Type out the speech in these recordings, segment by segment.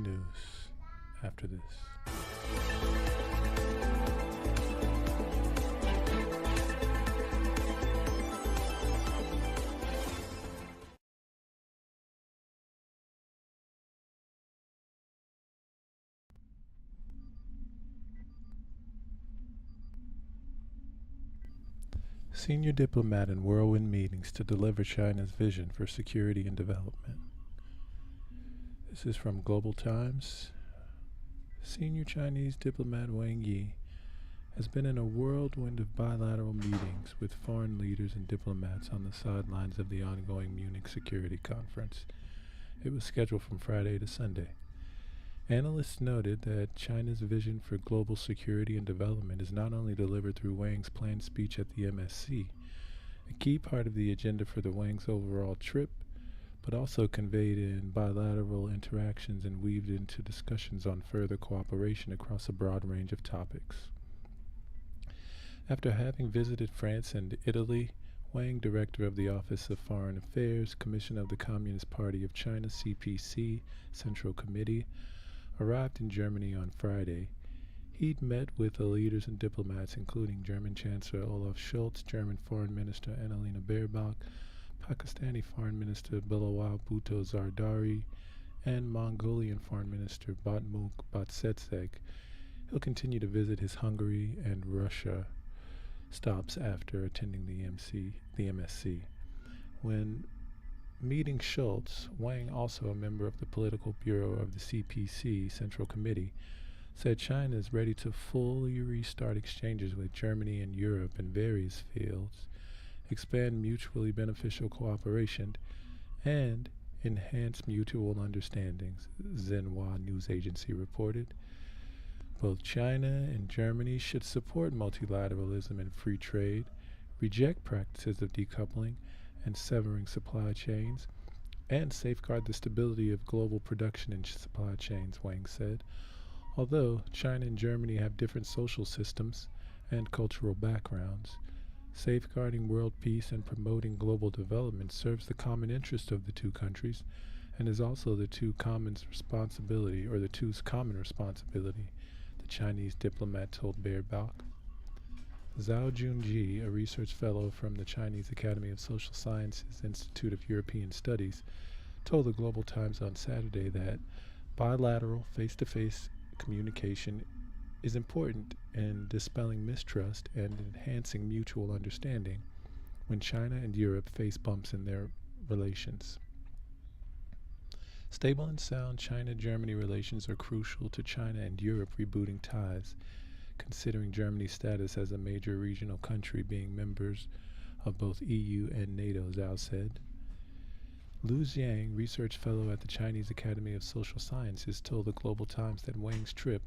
news after this. Senior diplomat in whirlwind meetings to deliver China's vision for security and development. This is from Global Times. Senior Chinese diplomat Wang Yi has been in a whirlwind of bilateral meetings with foreign leaders and diplomats on the sidelines of the ongoing Munich Security Conference. It was scheduled from Friday to Sunday. Analysts noted that China's vision for global security and development is not only delivered through Wang's planned speech at the MSC, a key part of the agenda for the Wang's overall trip, but also conveyed in bilateral interactions and weaved into discussions on further cooperation across a broad range of topics. After having visited France and Italy, Wang, director of the Office of Foreign Affairs, Commission of the Communist Party of China (CPC) Central Committee, arrived in Germany on Friday. He'd met with the leaders and diplomats including German Chancellor Olaf Scholz, German Foreign Minister Annalena Baerbock, Pakistani Foreign Minister Bilawal Bhutto Zardari, and Mongolian Foreign Minister Batumuk Batsetseg. He'll continue to visit his Hungary and Russia stops after attending the MSC. When meeting Schultz, Wang, also a member of the Political Bureau of the CPC Central Committee, said China is ready to fully restart exchanges with Germany and Europe in various fields, expand mutually beneficial cooperation, and enhance mutual understandings, Xinhua news agency reported. Both China and Germany should support multilateralism and free trade, reject practices of decoupling and severing supply chains, and safeguard the stability of global production and supply chains, Wang said. Although China and Germany have different social systems and cultural backgrounds, safeguarding world peace and promoting global development serves the common interest of the two countries and is also the two's common responsibility, the Chinese diplomat told Baerbock. Zhao Junji, a research fellow from the Chinese Academy of Social Sciences Institute of European Studies, told the Global Times on Saturday that bilateral face-to-face communication is important in dispelling mistrust and enhancing mutual understanding when China and Europe face bumps in their relations. Stable and sound China-Germany relations are crucial to China and Europe rebooting ties, considering Germany's status as a major regional country being members of both EU and NATO, Zhao said. Lu Xiang, research fellow at the Chinese Academy of Social Sciences, told the Global Times that Wang's trip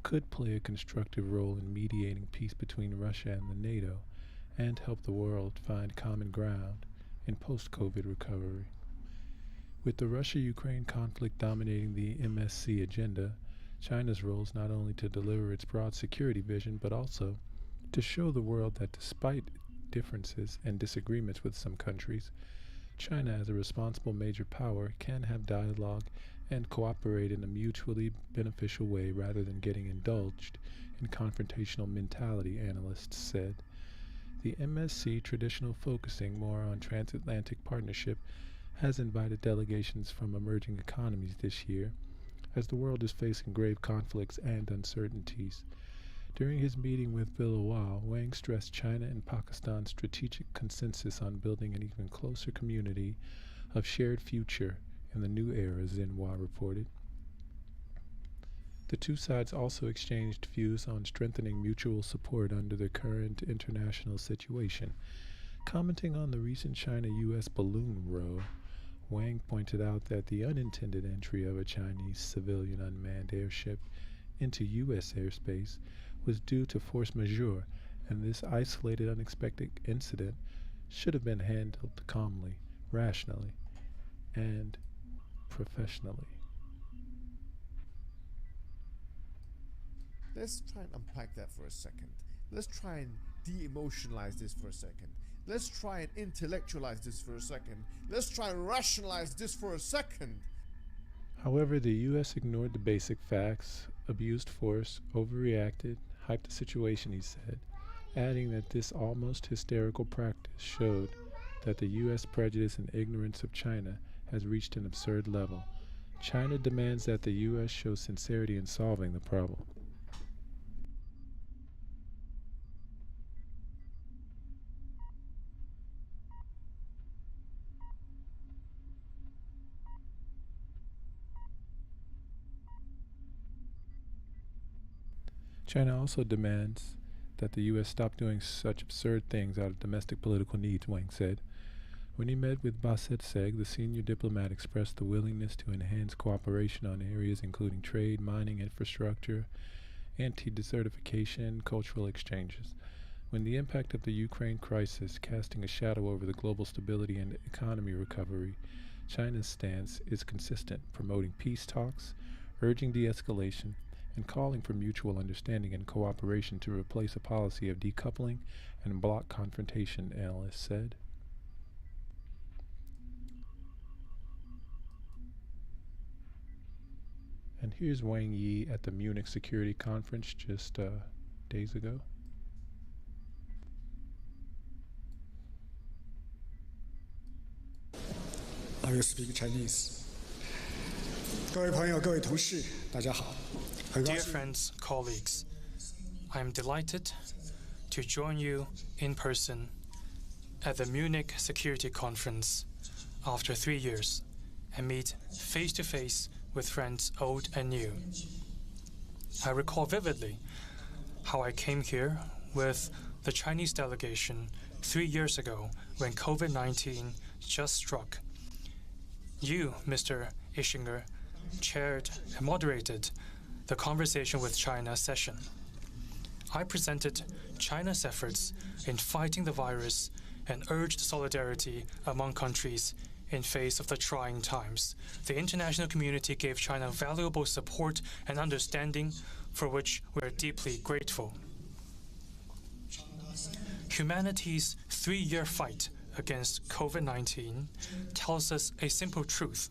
could play a constructive role in mediating peace between Russia and the NATO and help the world find common ground in post-COVID recovery. With the Russia-Ukraine conflict dominating the MSC agenda, China's role is not only to deliver its broad security vision, but also to show the world that despite differences and disagreements with some countries, China, as a responsible major power, can have dialogue and cooperate in a mutually beneficial way rather than getting indulged in confrontational mentality, analysts said. The MSC, traditional focusing more on transatlantic partnership, has invited delegations from emerging economies this year, as the world is facing grave conflicts and uncertainties. During his meeting with Bilawal, Wang stressed China and Pakistan's strategic consensus on building an even closer community of shared future in the new era, Xinhua reported. The two sides also exchanged views on strengthening mutual support under the current international situation. Commenting on the recent China-U.S. balloon row, Wang pointed out that the unintended entry of a Chinese civilian unmanned airship into U.S. airspace was due to force majeure, and this isolated, unexpected incident should have been handled calmly, rationally, and professionally. Let's try and unpack that for a second. Let's try and de-emotionalize this for a second. Let's try and intellectualize this for a second. Let's try and rationalize this for a second. However, the U.S. ignored the basic facts, abused force, overreacted, hyped the situation, he said, adding that this almost hysterical practice showed that the U.S. prejudice and ignorance of China has reached an absurd level. China demands that the U.S. show sincerity in solving the problem. China also demands that the U.S. stop doing such absurd things out of domestic political needs, Wang said. When he met with Basset Seg, the senior diplomat expressed the willingness to enhance cooperation on areas including trade, mining, infrastructure, anti-desertification, cultural exchanges. When the impact of the Ukraine crisis casting a shadow over the global stability and economy recovery, China's stance is consistent, promoting peace talks, urging de-escalation, and calling for mutual understanding and cooperation to replace a policy of decoupling and bloc confrontation, analysts said. And here's Wang Yi at the Munich Security Conference just days ago. I will speak Chinese. 各位朋友，各位同事，大家好。 Dear friends, colleagues, I am delighted to join you in person at the Munich Security Conference after 3 years and meet face to face with friends old and new. I recall vividly how I came here with the Chinese delegation 3 years ago when COVID-19 just struck. You, Mr. Ischinger, chaired and moderated the Conversation with China session. I presented China's efforts in fighting the virus and urged solidarity among countries in face of the trying times. The international community gave China valuable support and understanding, for which we are deeply grateful. Humanity's 3-year fight against COVID-19 tells us a simple truth.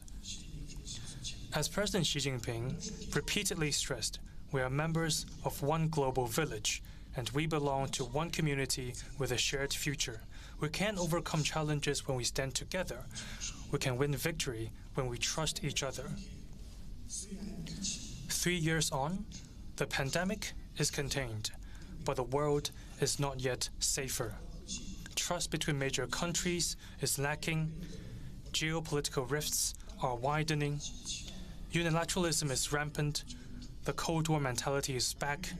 As President Xi Jinping repeatedly stressed, we are members of one global village, and we belong to one community with a shared future. We can overcome challenges when we stand together. We can win victory when we trust each other. 3 years on, the pandemic is contained, but the world is not yet safer. Trust between major countries is lacking. Geopolitical rifts are widening. Unilateralism is rampant. The Cold War mentality is back.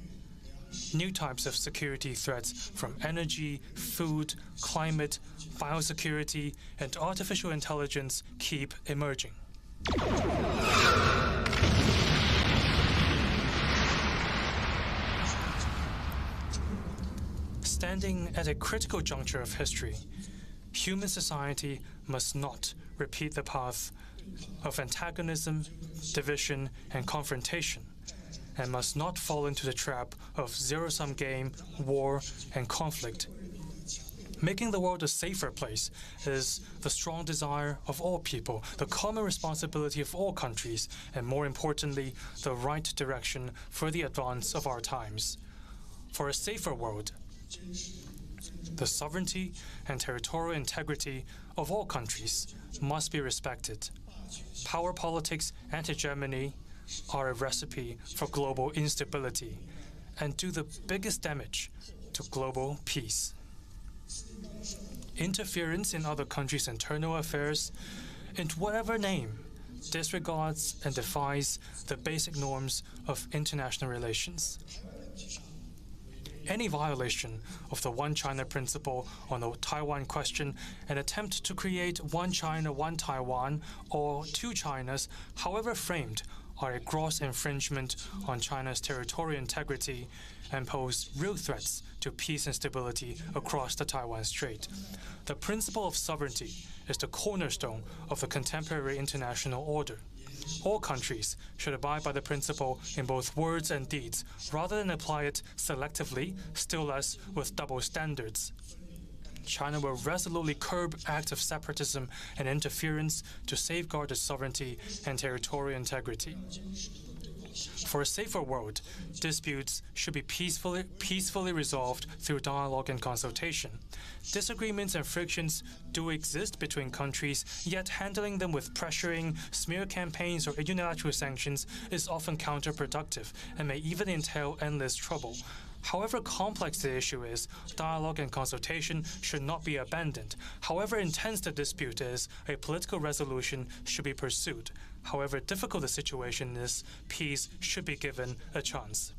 New types of security threats from energy, food, climate, biosecurity, and artificial intelligence keep emerging. Standing at a critical juncture of history, human society must not repeat the path of antagonism, division, and confrontation, and must not fall into the trap of zero-sum game, war, and conflict. Making the world a safer place is the strong desire of all people, the common responsibility of all countries, and more importantly, the right direction for the advance of our times. For a safer world, the sovereignty and territorial integrity of all countries must be respected. Power politics and hegemony are a recipe for global instability and do the biggest damage to global peace. Interference in other countries' internal affairs, in whatever name, disregards and defies the basic norms of international relations. Any violation of the One China principle on the Taiwan question, an attempt to create one China, one Taiwan, or two Chinas, however framed, are a gross infringement on China's territorial integrity and pose real threats to peace and stability across the Taiwan Strait. The principle of sovereignty is the cornerstone of the contemporary international order. All countries should abide by the principle in both words and deeds, rather than apply it selectively, still less with double standards. China will resolutely curb acts of separatism and interference to safeguard its sovereignty and territorial integrity. For a safer world, disputes should be peacefully resolved through dialogue and consultation. Disagreements and frictions do exist between countries, yet handling them with pressuring, smear campaigns, or unilateral sanctions is often counterproductive and may even entail endless trouble. However complex the issue is, dialogue and consultation should not be abandoned. However intense the dispute is, a political resolution should be pursued. However difficult the situation is, peace should be given a chance.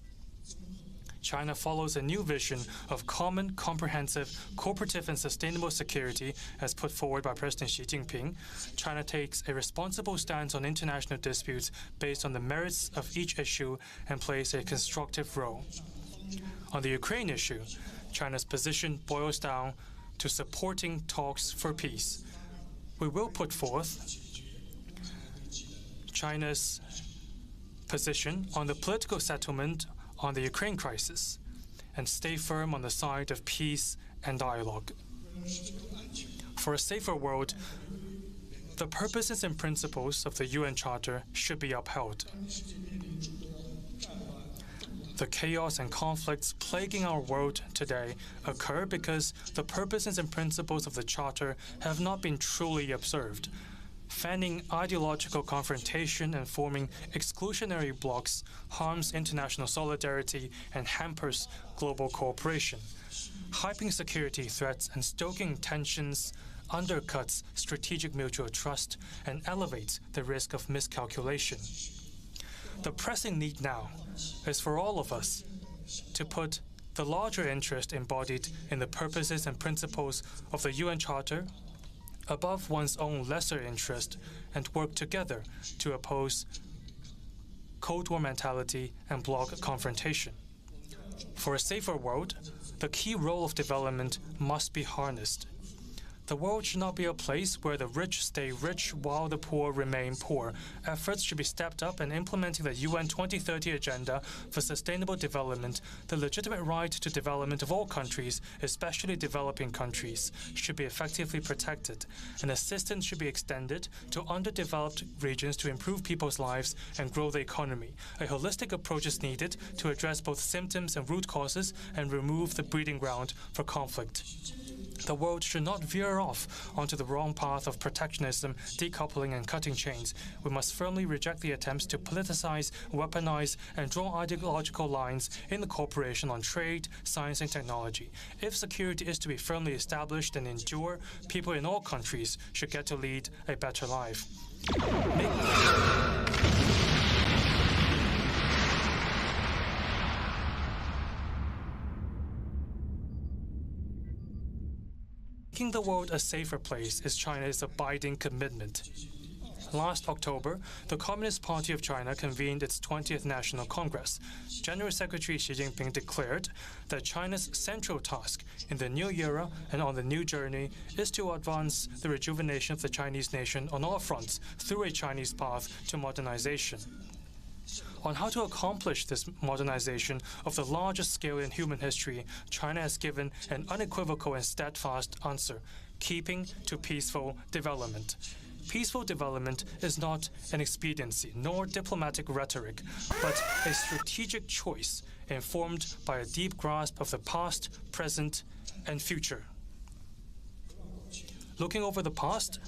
China follows a new vision of common, comprehensive, cooperative, and sustainable security as put forward by President Xi Jinping. China takes a responsible stance on international disputes based on the merits of each issue and plays a constructive role. On the Ukraine issue, China's position boils down to supporting talks for peace. We will put forth China's position on the political settlement on the Ukraine crisis and stay firm on the side of peace and dialogue. For a safer world, the purposes and principles of the UN Charter should be upheld. The chaos and conflicts plaguing our world today occur because the purposes and principles of the Charter have not been truly observed. Fanning ideological confrontation and forming exclusionary blocs harms international solidarity and hampers global cooperation. Hyping security threats and stoking tensions undercuts strategic mutual trust and elevates the risk of miscalculation. The pressing need now is for all of us to put the larger interest embodied in the purposes and principles of the UN Charter above one's own lesser interest and work together to oppose Cold War mentality and bloc confrontation. For a safer world, the key role of development must be harnessed. The world should not be a place where the rich stay rich while the poor remain poor. Efforts should be stepped up in implementing the UN 2030 Agenda for Sustainable Development. The legitimate right to development of all countries, especially developing countries, should be effectively protected, and assistance should be extended to underdeveloped regions to improve people's lives and grow the economy. A holistic approach is needed to address both symptoms and root causes and remove the breeding ground for conflict. The world should not veer off onto the wrong path of protectionism, decoupling, and cutting chains. We must firmly reject the attempts to politicize, weaponize, and draw ideological lines in the cooperation on trade, science, and technology. If security is to be firmly established and endure, people in all countries should get to lead a better life. Making the world a safer place is China's abiding commitment. Last October, the Communist Party of China convened its 20th National Congress. General Secretary Xi Jinping declared that China's central task in the new era and on the new journey is to advance the rejuvenation of the Chinese nation on all fronts through a Chinese path to modernization. On how to accomplish this modernization of the largest scale in human history, China has given an unequivocal and steadfast answer: keeping to peaceful development. Peaceful development is not an expediency nor diplomatic rhetoric, but a strategic choice informed by a deep grasp of the past, present, and future. Looking over the past,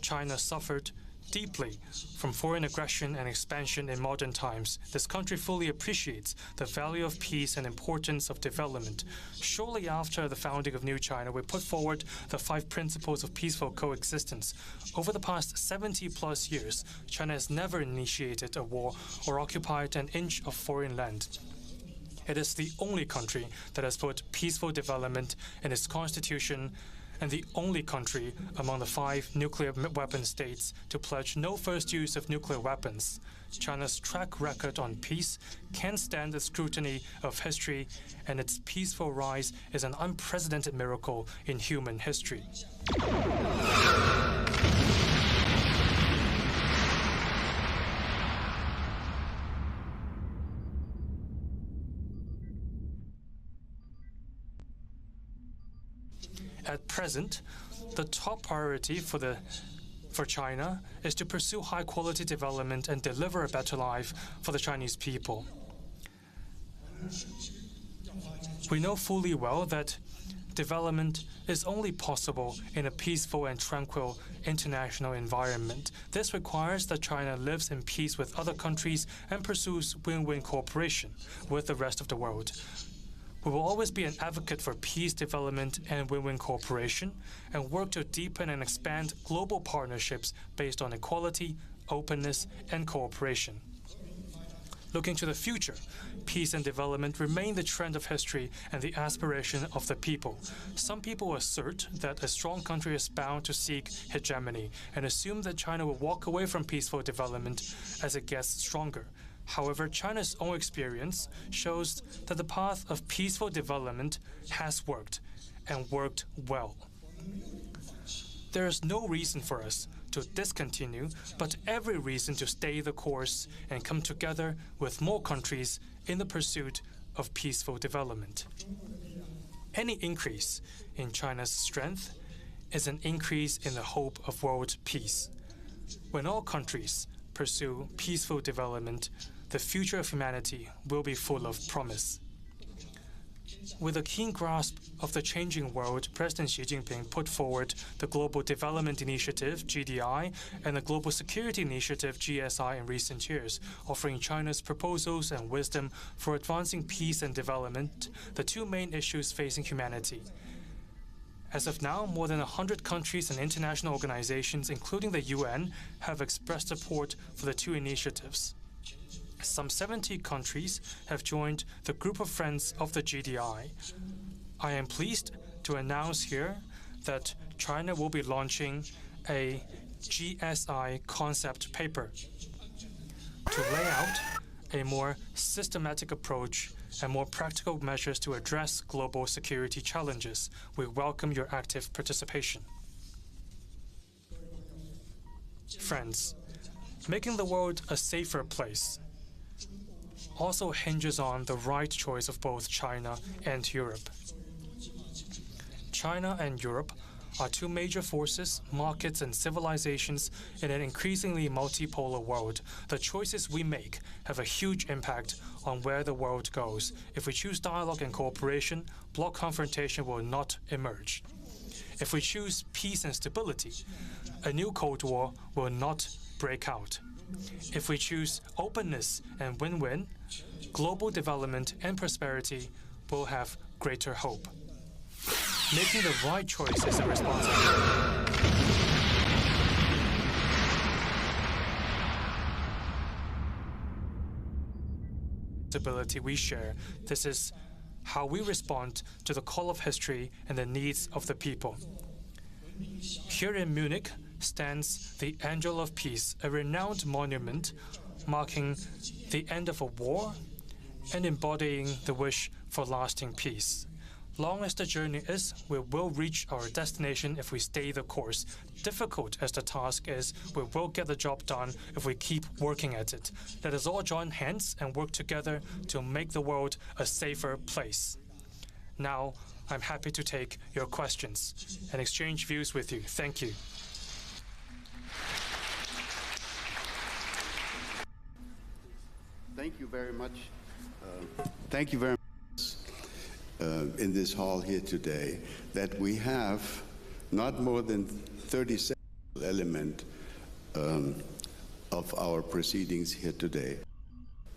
China suffered deeply from foreign aggression and expansion in modern times. This country fully appreciates the value of peace and importance of development. Shortly after the founding of New China, we put forward the 5 principles of peaceful coexistence. Over the past 70-plus years, China has never initiated a war or occupied an inch of foreign land. It is the only country that has put peaceful development in its constitution and the only country among the 5 nuclear weapon states to pledge no first use of nuclear weapons. China's track record on peace can stand the scrutiny of history, and its peaceful rise is an unprecedented miracle in human history. At present, the top priority for China is to pursue high-quality development and deliver a better life for the Chinese people. We know fully well that development is only possible in a peaceful and tranquil international environment. This requires that China lives in peace with other countries and pursues win-win cooperation with the rest of the world. We will always be an advocate for peace, development, and win-win cooperation, and work to deepen and expand global partnerships based on equality, openness, and cooperation. Looking to the future, peace and development remain the trend of history and the aspiration of the people. Some people assert that a strong country is bound to seek hegemony and assume that China will walk away from peaceful development as it gets stronger. However, China's own experience shows that the path of peaceful development has worked, and worked well. There is no reason for us to discontinue, but every reason to stay the course and come together with more countries in the pursuit of peaceful development. Any increase in China's strength is an increase in the hope of world peace. When all countries pursue peaceful development, the future of humanity will be full of promise. With a keen grasp of the changing world, President Xi Jinping put forward the Global Development Initiative, GDI, and the Global Security Initiative, GSI, in recent years, offering China's proposals and wisdom for advancing peace and development, the two main issues facing humanity. As of now, more than 100 countries and international organizations, including the UN, have expressed support for the two initiatives. Some 70 countries have joined the group of friends of the GDI. I am pleased to announce here that China will be launching a GSI concept paper to lay out a more systematic approach and more practical measures to address global security challenges. We welcome your active participation. Friends, making the world a safer place also hinges on the right choice of both China and Europe. China and Europe are two major forces, markets, and civilizations in an increasingly multipolar world. The choices we make have a huge impact on where the world goes. If we choose dialogue and cooperation, bloc confrontation will not emerge. If we choose peace and stability, a new Cold War will not break out. If we choose openness and win-win, global development and prosperity will have greater hope. Making the right choice is a responsibility we share. This is how we respond to the call of history and the needs of the people. Here in Munich stands the Angel of Peace, a renowned monument marking the end of a war and embodying the wish for lasting peace. Long as the journey is, we will reach our destination if we stay the course. Difficult as the task is, we will get the job done if we keep working at it. Let us all join hands and work together to make the world a safer place. Now, I'm happy to take your questions and exchange views with you. Thank you. Thank you very much. Thank you very much in this hall here today that we have not more than 37 element of our proceedings here today.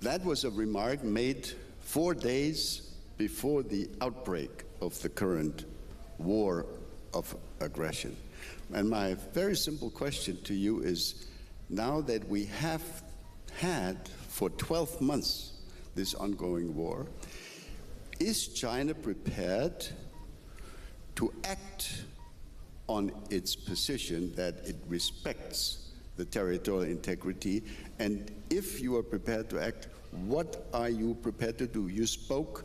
That was a remark made 4 days before the outbreak of the current war of aggression. And my very simple question to you is, now that we have had for 12 months this ongoing war, is China prepared to act on its position that it respects the territorial integrity? And if you are prepared to act, what are you prepared to do? You spoke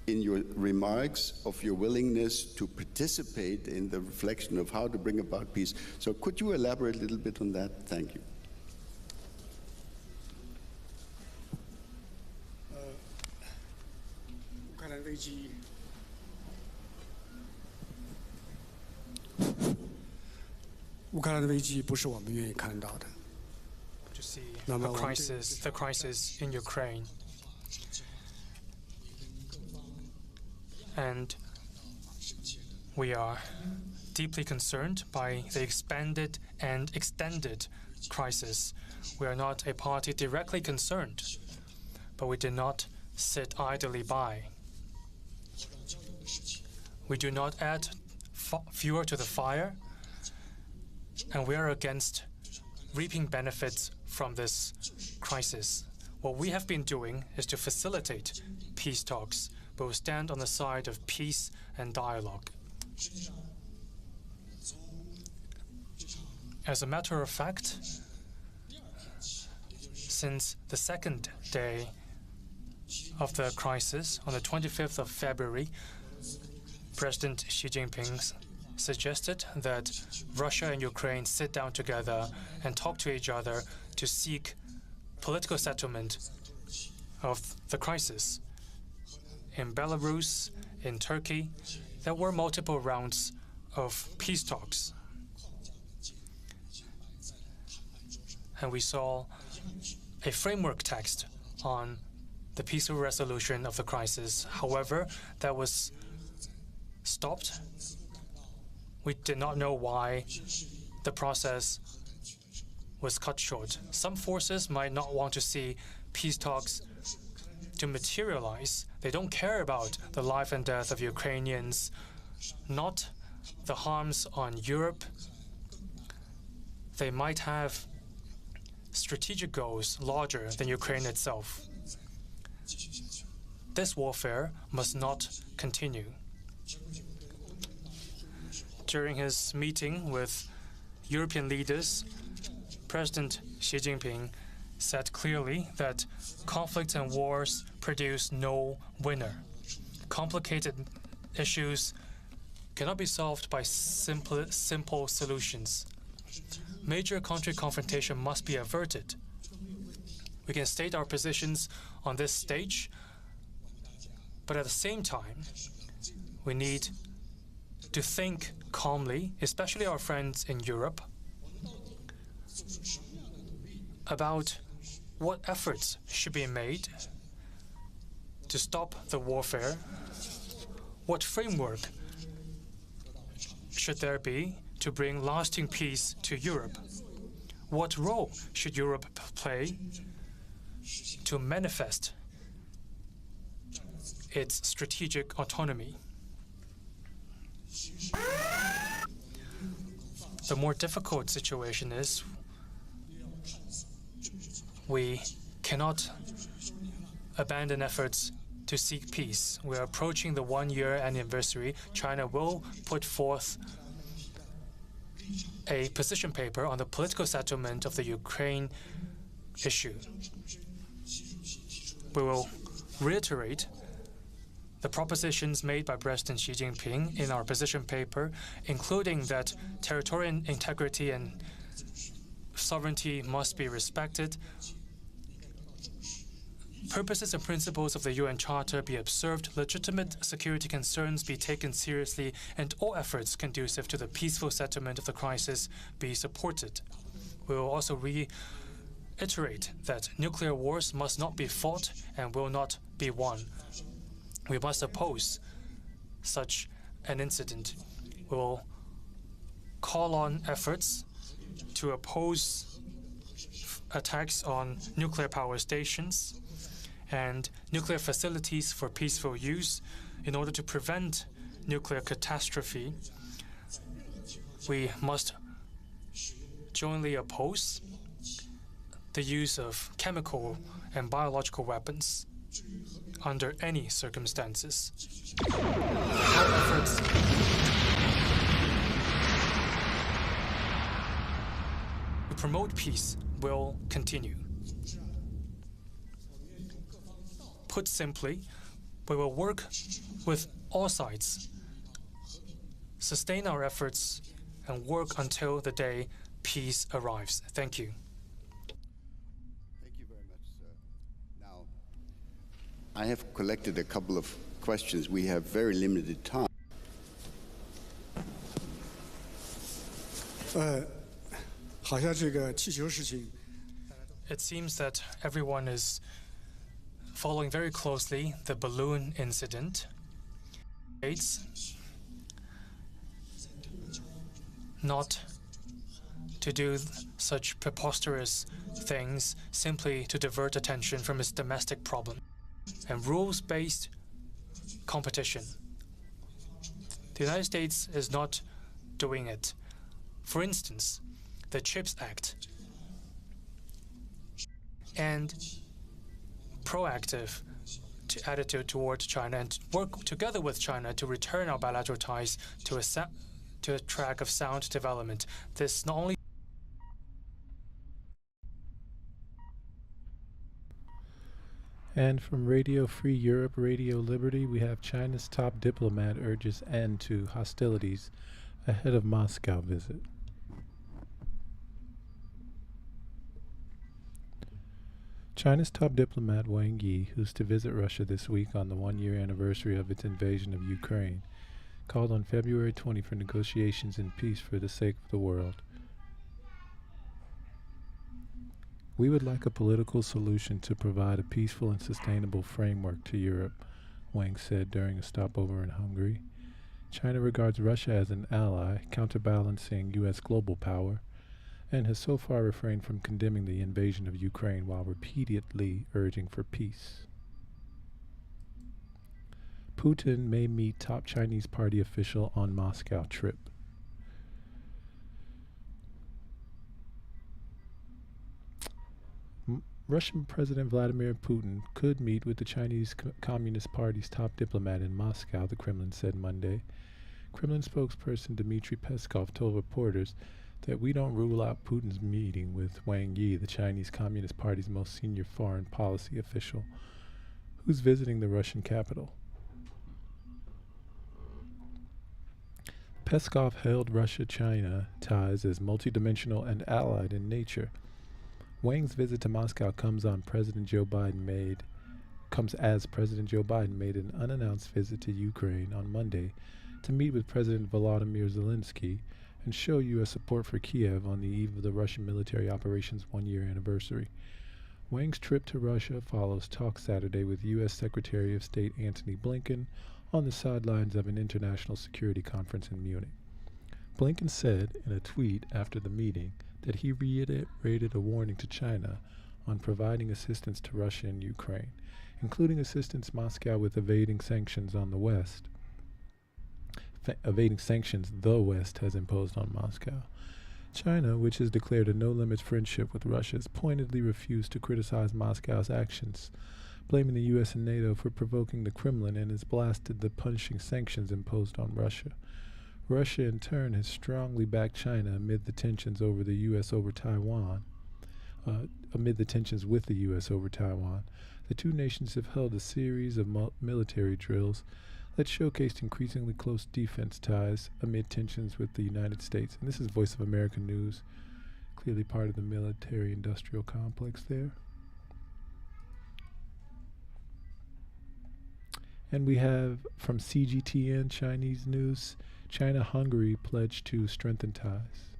in your remarks of your willingness to participate in the reflection of how to bring about peace. So could you elaborate a little bit on that? Thank you. 乌克兰的危机不是我们愿意看到的。 to see 那么 a 我们 the crisis in Ukraine. And we are deeply concerned by the expanded and extended crisis. We are not a party directly concerned, but we do not sit idly by. We do not add fuel to the fire, and we are against reaping benefits from this crisis. What we have been doing is to facilitate peace talks, but we stand on the side of peace and dialogue. As a matter of fact, since the second day of the crisis, on the 25th of February, President Xi Jinping suggested that Russia and Ukraine sit down together and talk to each other to seek political settlement of the crisis. In Belarus, in Turkey, there were multiple rounds of peace talks. And we saw a framework text on the peaceful resolution of the crisis. However, that was stopped. We did not know why the process was cut short. Some forces might not want to see peace talks to materialize. They don't care about the life and death of Ukrainians, not the harms on Europe. They might have strategic goals larger than Ukraine itself. This warfare must not continue. During his meeting with European leaders, President Xi Jinping said clearly that conflicts and wars produce no winner. Complicated issues cannot be solved by simple solutions. Major country confrontation must be averted. We can state our positions on this stage, but at the same time, we need to think calmly, especially our friends in Europe, about what efforts should be made to stop the warfare, what framework should there be to bring lasting peace to Europe, what role should Europe play to manifest its strategic autonomy. The more difficult situation is we cannot abandon efforts to seek peace. We are approaching the one-year anniversary. China will put forth a position paper on the political settlement of the Ukraine issue. We will reiterate the propositions made by President Xi Jinping in our position paper, including that territorial integrity and sovereignty must be respected, purposes and principles of the UN Charter be observed, legitimate security concerns be taken seriously, and all efforts conducive to the peaceful settlement of the crisis be supported. We will also reiterate that nuclear wars must not be fought and will not be won. We must oppose such an incident. We will call on efforts to oppose attacks on nuclear power stations and nuclear facilities for peaceful use in order to prevent nuclear catastrophe. We must jointly oppose the use of chemical and biological weapons under any circumstances. Our efforts to promote peace will continue. Put simply, we will work with all sides, sustain our efforts, and work until the day peace arrives. Thank you. Thank you very much, sir. Now, I have collected a couple of questions. We have very limited time. 好像这个气球事情 It seems that everyone is following very closely the balloon incident. It's not to do such preposterous things simply to divert attention from its domestic problem and rules-based competition. The United States is not doing it. For instance, the CHIPS Act and proactive attitude toward China and work together with China to return our bilateral ties to a track of sound development. This not only And from Radio Free Europe, Radio Liberty, we have China's top diplomat urges end to hostilities ahead of Moscow visit. China's top diplomat Wang Yi, who's to visit Russia this week on the one-year anniversary of its invasion of Ukraine, called on February 20 for negotiations and peace for the sake of the world. We would like a political solution to provide a peaceful and sustainable framework to Europe, Wang said during a stopover in Hungary. China regards Russia as an ally, counterbalancing U.S. global power, and has so far refrained from condemning the invasion of Ukraine while repeatedly urging for peace. Putin may meet top Chinese party official on Moscow trip. Russian President Vladimir Putin could meet with the Chinese Communist Party's top diplomat in Moscow, the Kremlin said Monday. Kremlin spokesperson Dmitry Peskov told reporters that we don't rule out Putin's meeting with Wang Yi, the Chinese Communist Party's most senior foreign policy official, who's visiting the Russian capital. Peskov hailed Russia-China ties as multidimensional and allied in nature. Wang's visit to Moscow comes as President Joe Biden made an unannounced visit to Ukraine on Monday to meet with President Volodymyr Zelensky and show U.S. support for Kiev on the eve of the Russian military operation's one-year anniversary. Wang's trip to Russia follows talks Saturday with U.S. Secretary of State Antony Blinken on the sidelines of an international security conference in Munich. Blinken said in a tweet after the meeting that he reiterated a warning to China on providing assistance to Russia and Ukraine, including assistance Moscow with evading sanctions the West has imposed on Moscow. China, which has declared a no-limits friendship with Russia, has pointedly refused to criticize Moscow's actions, blaming the U.S. and NATO for provoking the Kremlin, and has blasted the punishing sanctions imposed on Russia. Russia, in turn, has strongly backed China amid the tensions with the U.S. over Taiwan. The two nations have held a series of military drills that showcased increasingly close defense ties amid tensions with the United States. And this is Voice of America News, clearly part of the military-industrial complex there. And we have from CGTN Chinese News, China-Hungary pledged to strengthen ties.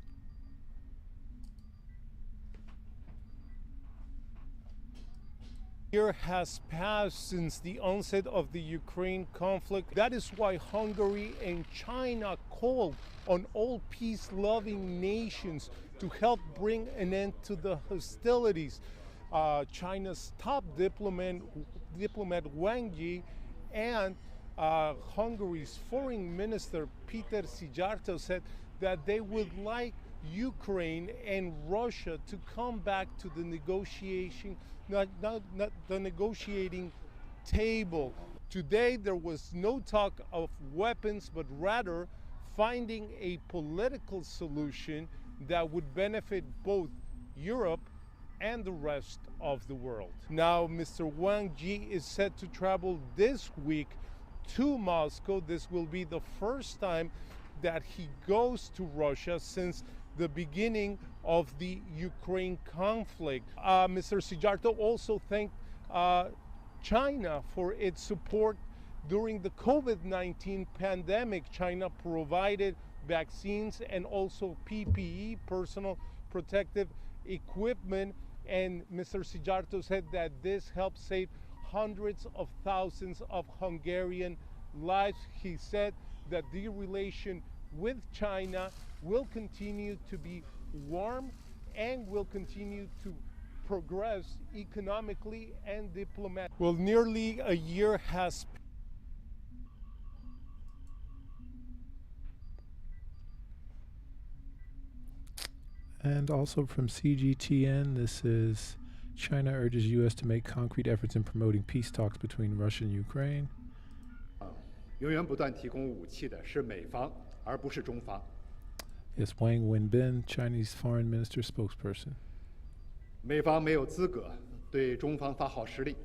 Year has passed since the onset of the Ukraine conflict. That is why Hungary and China called on all peace-loving nations to help bring an end to the hostilities. China's top diplomat Wang Yi and Hungary's foreign minister Peter Szijjártó said that they would like Ukraine and Russia to come back to the negotiating table. Today there was no talk of weapons, but rather finding a political solution that would benefit both Europe and the rest of the world. Now, Mr. Wang Yi is set to travel this week to Moscow. This will be the first time that he goes to Russia since the beginning of the Ukraine conflict. Mr. Szijjártó also thanked China for its support during the COVID-19 pandemic. China provided vaccines and also PPE, personal protective equipment. And Mr. Sijarto said that this helped save hundreds of thousands of Hungarian lives. He said that the relation with China will continue to be warm and will continue to progress economically and diplomatically. Well, nearly a year has And also from CGTN, this is China urges U.S. to make concrete efforts in promoting peace talks between Russia and Ukraine. 源源不断提供武器的是美方，而不是中方。 Yes, Wang Wenbin, Chinese Foreign Minister spokesperson. 美方没有资格对中方发号施令，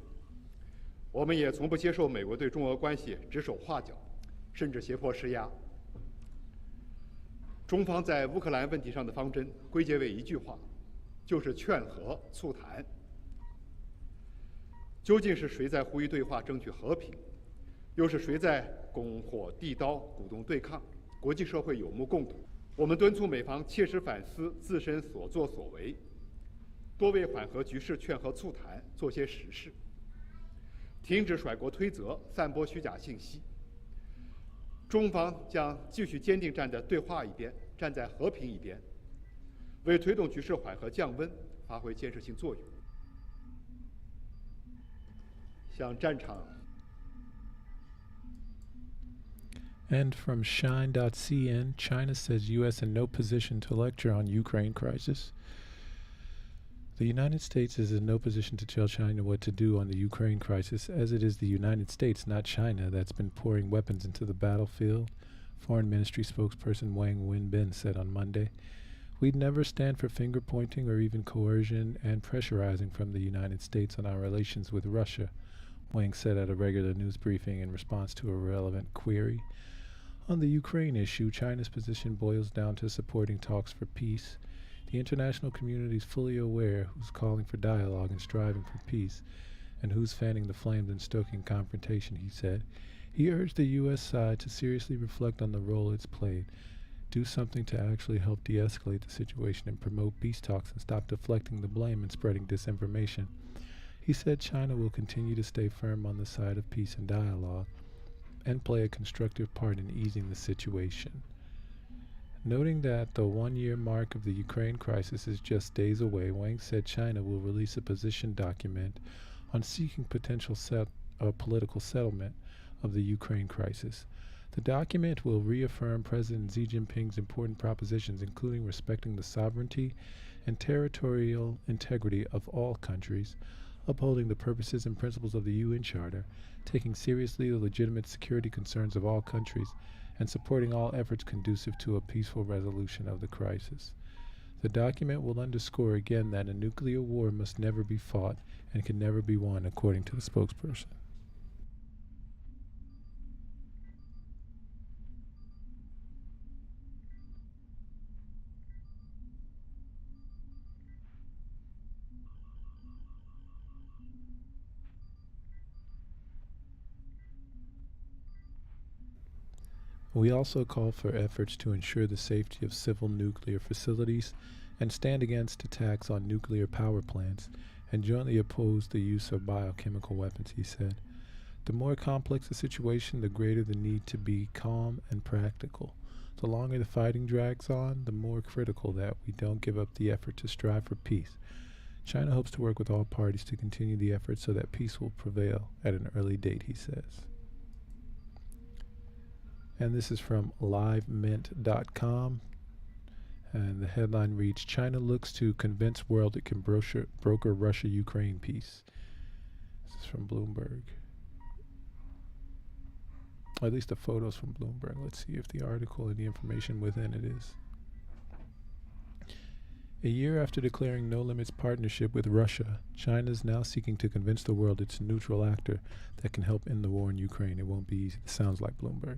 我们也从不接受美国对中俄关系指手画脚，甚至胁迫施压。中方在乌克兰问题上的方针归结为一句话，就是劝和促谈。究竟是谁在呼吁对话争取和平，又是谁在拱火递刀鼓动对抗？国际社会有目共睹。我们敦促美方切实反思自身所作所为，多为缓和局势、劝和促谈做些实事，停止甩锅推责、散播虚假信息。中方将继续坚定站在对话一边，站在和平一边，为推动局势缓和降温发挥建设性作用。向战场。 And from Shine.cn, China says U.S. in no position to lecture on Ukraine crisis. The United States is in no position to tell China what to do on the Ukraine crisis, as it is the United States, not China, that's been pouring weapons into the battlefield, Foreign Ministry spokesperson Wang Wenbin said on Monday. We'd never stand for finger-pointing or even coercion and pressurizing from the United States on our relations with Russia, Wang said at a regular news briefing in response to a relevant query. On the Ukraine issue, China's position boils down to supporting talks for peace. The international community is fully aware who's calling for dialogue and striving for peace, and who's fanning the flames and stoking confrontation, he said. He urged the U.S. side to seriously reflect on the role it's played, do something to actually help de-escalate the situation and promote peace talks and stop deflecting the blame and spreading disinformation. He said China will continue to stay firm on the side of peace and dialogue, and play a constructive part in easing the situation. Noting that the one-year mark of the Ukraine crisis is just days away, Wang said China will release a position document on seeking potential political settlement of the Ukraine crisis. The document will reaffirm President Xi Jinping's important propositions, including respecting the sovereignty and territorial integrity of all countries, upholding the purposes and principles of the UN Charter, taking seriously the legitimate security concerns of all countries, and supporting all efforts conducive to a peaceful resolution of the crisis. The document will underscore again that a nuclear war must never be fought and can never be won, according to the spokesperson. We also call for efforts to ensure the safety of civil nuclear facilities and stand against attacks on nuclear power plants and jointly oppose the use of biochemical weapons, he said. The more complex the situation, the greater the need to be calm and practical. The longer the fighting drags on, the more critical that we don't give up the effort to strive for peace. China hopes to work with all parties to continue the effort so that peace will prevail at an early date, he says. And this is from livemint.com. And the headline reads, China looks to convince world it can broker Russia-Ukraine peace. This is from Bloomberg. Or at least the photos from Bloomberg. Let's see if the article and the information within it is. A year after declaring no-limits partnership with Russia, China is now seeking to convince the world it's a neutral actor that can help end the war in Ukraine. It won't be easy. It sounds like Bloomberg.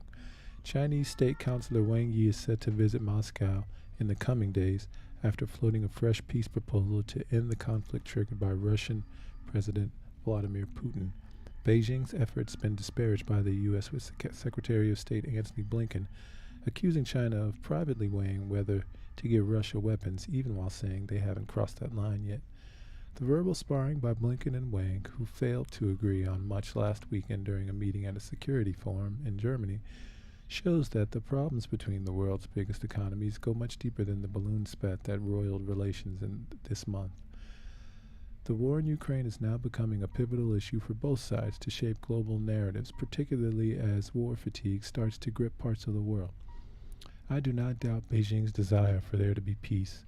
Chinese State Councilor Wang Yi is set to visit Moscow in the coming days after floating a fresh peace proposal to end the conflict triggered by Russian President Vladimir Putin. Beijing's efforts been disparaged by the U.S. with Secretary of State Antony Blinken, accusing China of privately weighing whether to give Russia weapons, even while saying they haven't crossed that line yet. The verbal sparring by Blinken and Wang, who failed to agree on much last weekend during a meeting at a security forum in Germany, shows that the problems between the world's biggest economies go much deeper than the balloon spat that roiled relations in this month. The war in Ukraine is now becoming a pivotal issue for both sides to shape global narratives, particularly as war fatigue starts to grip parts of the world. I do not doubt Beijing's desire for there to be peace,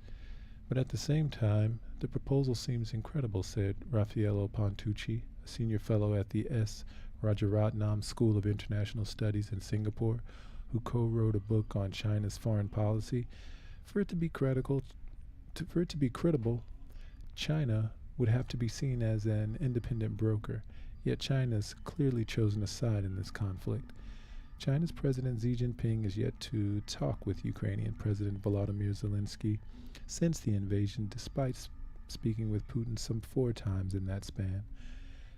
but at the same time, the proposal seems incredible, said Raffaello Pontucci, a senior fellow at the S. Rajaratnam School of International Studies in Singapore, who co-wrote a book on China's foreign policy. For it to be credible, China would have to be seen as an independent broker, yet China's clearly chosen a side in this conflict. China's President Xi Jinping is yet to talk with Ukrainian President Volodymyr Zelensky since the invasion, despite speaking with Putin some 4 times in that span.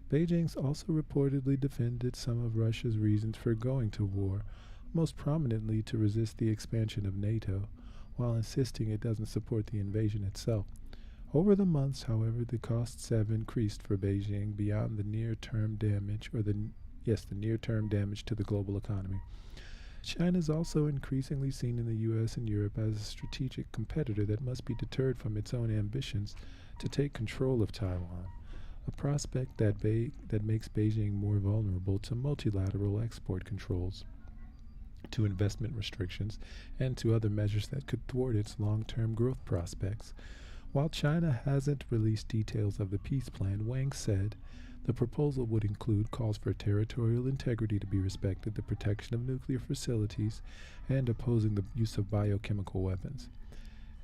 Beijing's also reportedly defended some of Russia's reasons for going to war, most prominently to resist the expansion of NATO, while insisting it doesn't support the invasion itself. Over the months, however, the costs have increased for Beijing beyond the near-term damage, the near-term damage to the global economy. China is also increasingly seen in the U.S. and Europe as a strategic competitor that must be deterred from its own ambitions to take control of Taiwan, a prospect that makes Beijing more vulnerable to multilateral export controls, to investment restrictions, and to other measures that could thwart its long-term growth prospects. While China hasn't released details of the peace plan, Wang said the proposal would include calls for territorial integrity to be respected, the protection of nuclear facilities, and opposing the use of biochemical weapons.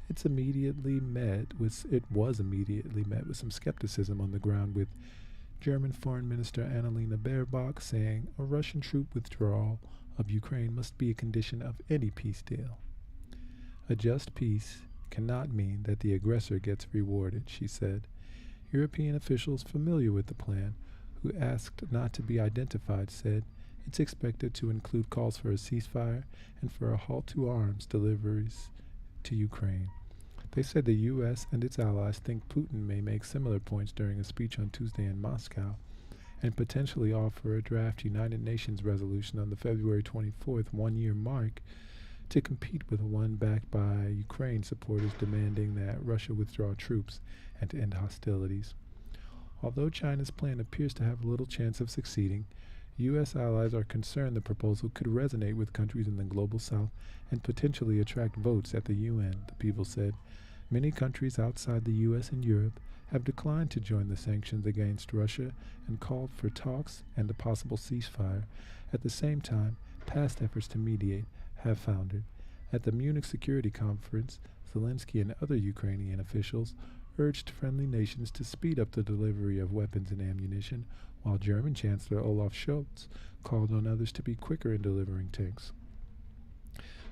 It was immediately met with some skepticism on the ground, with German Foreign Minister Annalena Baerbock saying a Russian troop withdrawal of Ukraine must be a condition of any peace deal. A just peace cannot mean that the aggressor gets rewarded, she said. European officials familiar with the plan, who asked not to be identified, said it's expected to include calls for a ceasefire and for a halt to arms deliveries to Ukraine. They said the U.S. and its allies think Putin may make similar points during a speech on Tuesday in Moscow, and potentially offer a draft United Nations resolution on the February 24th one-year mark to compete with one backed by Ukraine supporters demanding that Russia withdraw troops and to end hostilities. Although China's plan appears to have little chance of succeeding, U.S. allies are concerned the proposal could resonate with countries in the global south and potentially attract votes at the UN, the people said. Many countries outside the U.S. and Europe have declined to join the sanctions against Russia and called for talks and a possible ceasefire. At the same time, past efforts to mediate have foundered. At the Munich Security Conference, Zelensky and other Ukrainian officials urged friendly nations to speed up the delivery of weapons and ammunition, while German Chancellor Olaf Scholz called on others to be quicker in delivering tanks.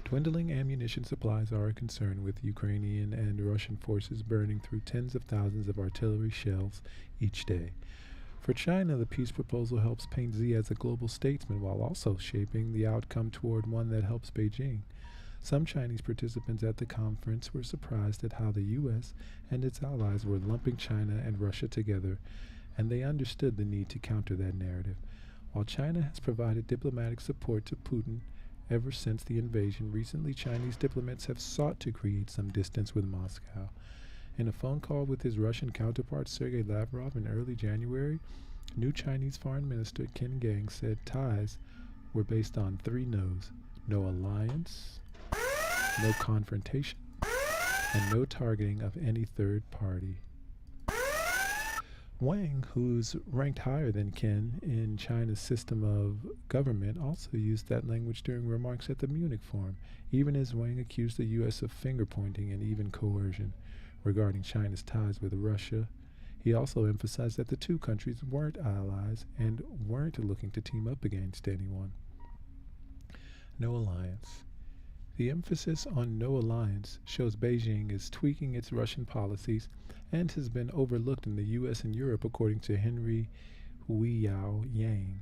Dwindling ammunition supplies are a concern, with Ukrainian and Russian forces burning through tens of thousands of artillery shells each day. For China, the peace proposal helps paint Xi as a global statesman while also shaping the outcome toward one that helps Beijing. Some Chinese participants at the conference were surprised at how the U.S. and its allies were lumping China and Russia together, and they understood the need to counter that narrative. While China has provided diplomatic support to Putin ever since the invasion, recently Chinese diplomats have sought to create some distance with Moscow. In a phone call with his Russian counterpart Sergei Lavrov in early January, new Chinese Foreign Minister Qin Gang said ties were based on 3 no's: no alliance, no confrontation, and no targeting of any third party. Wang, who's ranked higher than Qin in China's system of government, also used that language during remarks at the Munich Forum, even as Wang accused the U.S. of finger-pointing and even coercion regarding China's ties with Russia. He also emphasized that the two countries weren't allies and weren't looking to team up against anyone. No alliance. The emphasis on no alliance shows Beijing is tweaking its Russian policies and has been overlooked in the U.S. and Europe, according to Henry Wang,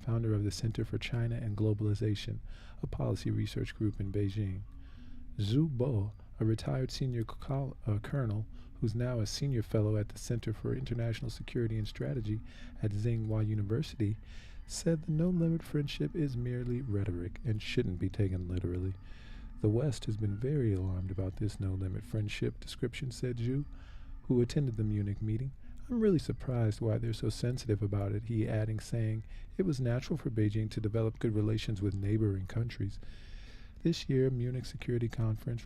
founder of the Center for China and Globalization, a policy research group in Beijing. Zhu Bo, a retired senior colonel who's now a senior fellow at the Center for International Security and Strategy at Tsinghua University, said the no-limit friendship is merely rhetoric and shouldn't be taken literally. The West has been very alarmed about this no-limit friendship description, said Zhu, who attended the Munich meeting. I'm really surprised why they're so sensitive about it, he adding, saying it was natural for Beijing to develop good relations with neighboring countries. This year, Munich Security Conference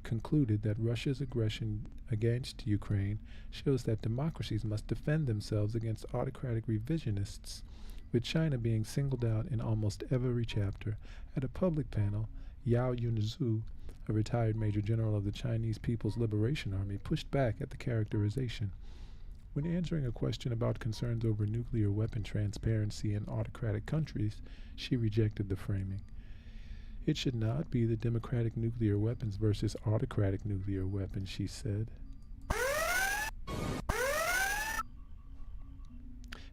concluded that Russia's aggression against Ukraine shows that democracies must defend themselves against autocratic revisionists, with China being singled out in almost every chapter. At a public panel, Yao Yunzhu, a retired major general of the Chinese People's Liberation Army, pushed back at the characterization. When answering a question about concerns over nuclear weapon transparency in autocratic countries, she rejected the framing. It should not be the democratic nuclear weapons versus autocratic nuclear weapons, she said.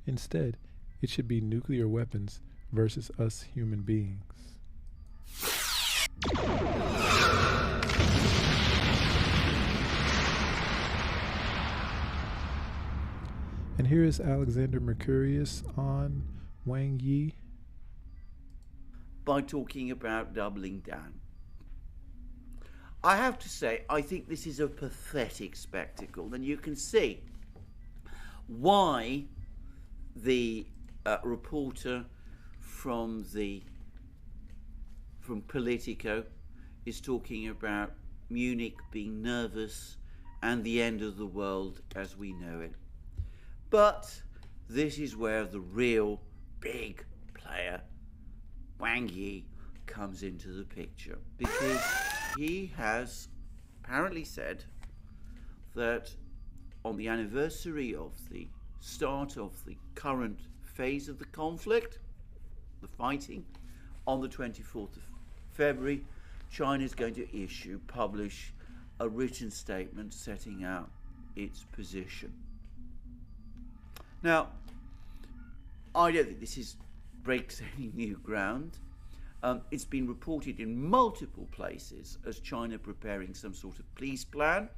Instead, it should be nuclear weapons versus us human beings. And here is Alexander Mercurius on Wang Yi. By talking about doubling down. I have to say, I think this is a pathetic spectacle, and you can see why the reporter from Politico is talking about Munich being nervous and the end of the world as we know it. But this is where the real big player, Wang Yi, comes into the picture, because he has apparently said that on the anniversary of the start of the current phase of the conflict, the fighting, on the 24th of February, China is going to publish a written statement setting out its position. Now, I don't think this breaks any new ground. It's been reported in multiple places as China preparing some sort of peace plan.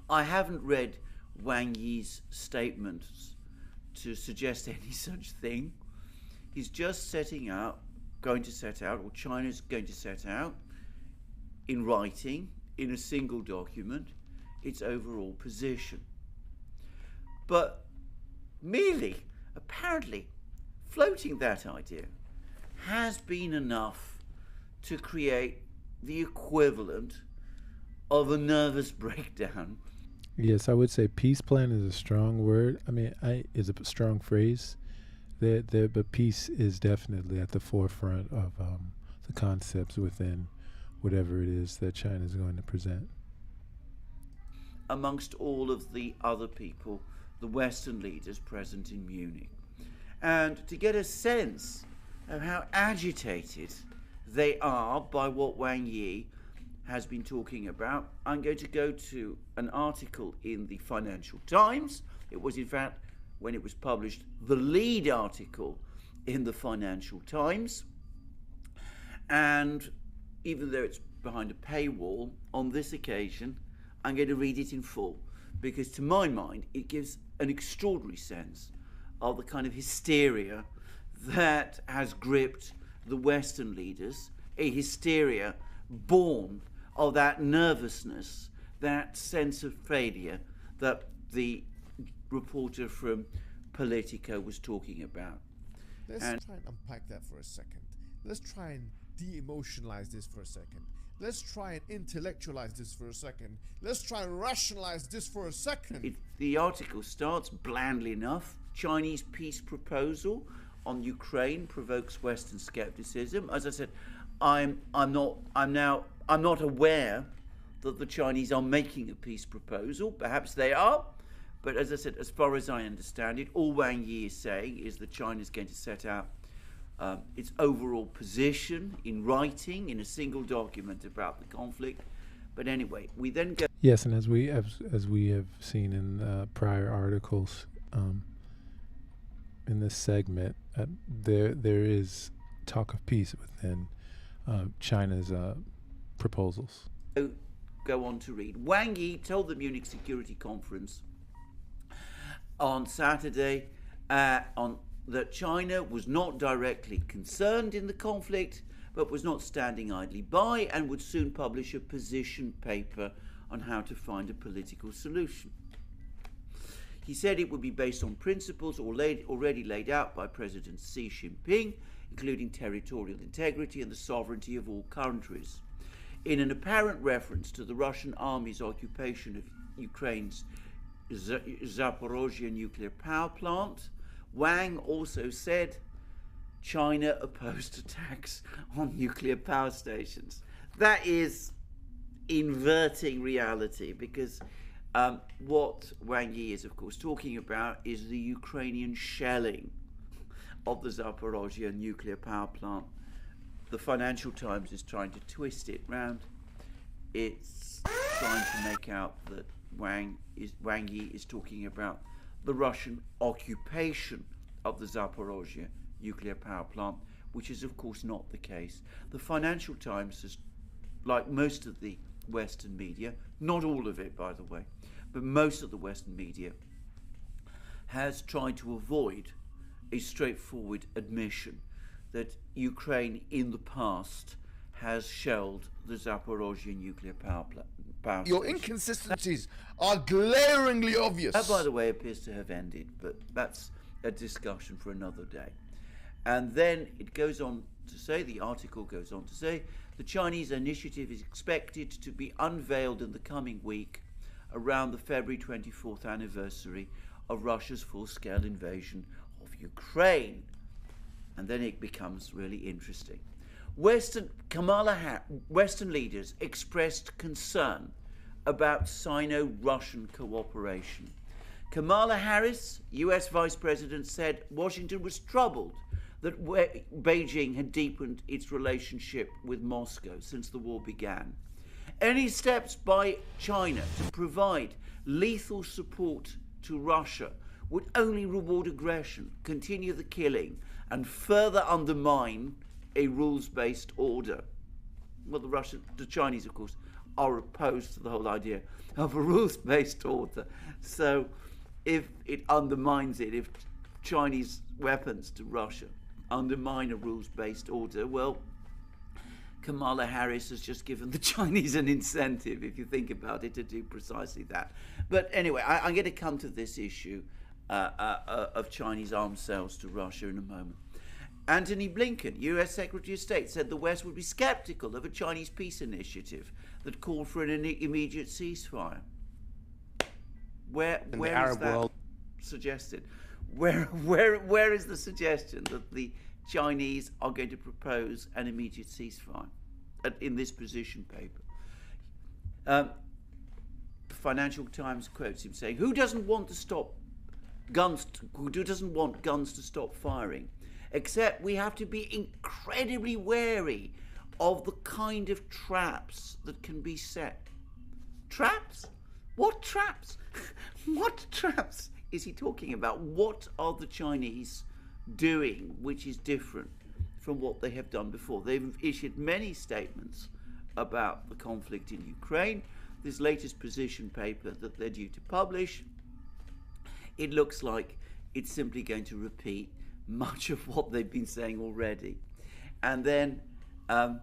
I haven't read Wang Yi's statements to suggest any such thing. He's just going to set out, or China's going to set out, in writing, in a single document, its overall position. But merely, apparently, floating that idea has been enough to create the equivalent of a nervous breakdown. Yes, I would say peace plan is a strong word. I mean, is a strong phrase. But peace is definitely at the forefront of the concepts within whatever it is that China is going to present. Amongst all of the other people, the Western leaders present in Munich. And to get a sense of how agitated they are by what Wang Yi has been talking about, I'm going to go to an article in the Financial Times. It was, in fact, when it was published, the lead article in the Financial Times. And even though it's behind a paywall, on this occasion, I'm going to read it in full, because to my mind, it gives an extraordinary sense of the kind of hysteria that has gripped the Western leaders, a hysteria born of that nervousness, that sense of failure that the reporter from Politico was talking about. Let's try and unpack that for a second. Let's try and de-emotionalize this for a second. Let's try and intellectualize this for a second. Let's try and rationalize this for a second. The article starts blandly enough. Chinese peace proposal on Ukraine provokes Western skepticism. As I said, I'm not aware that the Chinese are making a peace proposal. Perhaps they are. But as I said, as far as I understand it, all Wang Yi is saying is that China is going to set out its overall position in writing in a single document about the conflict. But anyway, we then go. Yes, and as we have seen in prior articles in this segment, there is talk of peace within China's proposals. Go on to read. Wang Yi told the Munich Security Conference on Saturday that China was not directly concerned in the conflict, but was not standing idly by, and would soon publish a position paper on how to find a political solution. He said it would be based on principles already laid out by President Xi Jinping, including territorial integrity and the sovereignty of all countries. In an apparent reference to the Russian army's occupation of Ukraine's Zaporozhye nuclear power plant, Wang also said China opposed attacks on nuclear power stations. That is inverting reality, because what Wang Yi is, of course, talking about is the Ukrainian shelling of the Zaporozhye nuclear power plant. The Financial Times is trying to twist it round. It's trying to make out that Wang Yi is talking about the Russian occupation of the Zaporozhye nuclear power plant, which is, of course, not the case. The Financial Times has, like most of the Western media, not all of it, by the way, but most of the Western media, has tried to avoid a straightforward admission that Ukraine in the past has shelled the Zaporozhye nuclear power Your station. inconsistencies are glaringly obvious. That, by the way, appears to have ended, but that's a discussion for another day. And then it goes on to say, the article goes on to say, the Chinese initiative is expected to be unveiled in the coming week around the February 24th anniversary of Russia's full-scale invasion of Ukraine. And then it becomes really interesting. Western leaders expressed concern about Sino-Russian cooperation. Kamala Harris, US Vice President, said Washington was troubled that Beijing had deepened its relationship with Moscow since the war began. Any steps by China to provide lethal support to Russia would only reward aggression, continue the killing, and further undermine a rules-based order. Well, the Chinese, of course, are opposed to the whole idea of a rules-based order. So if it undermines it, if Chinese weapons to Russia undermine a rules-based order, well, Kamala Harris has just given the Chinese an incentive, if you think about it, to do precisely that. But anyway, I'm going to come to this issue of Chinese arms sales to Russia in a moment. Antony Blinken, US Secretary of State, said the West would be skeptical of a Chinese peace initiative that called for an immediate ceasefire. Where is that world suggested? Where is the suggestion that the Chinese are going to propose an immediate ceasefire in this position paper? The Financial Times quotes him saying, who doesn't want guns to stop firing? Except we have to be incredibly wary of the kind of traps that can be set. Traps? What traps? What traps is he talking about? What are the Chinese doing which is different from what they have done before? They've issued many statements about the conflict in Ukraine. This latest position paper that they're due to publish, it looks like it's simply going to repeat much of what they've been saying already. And then Blinken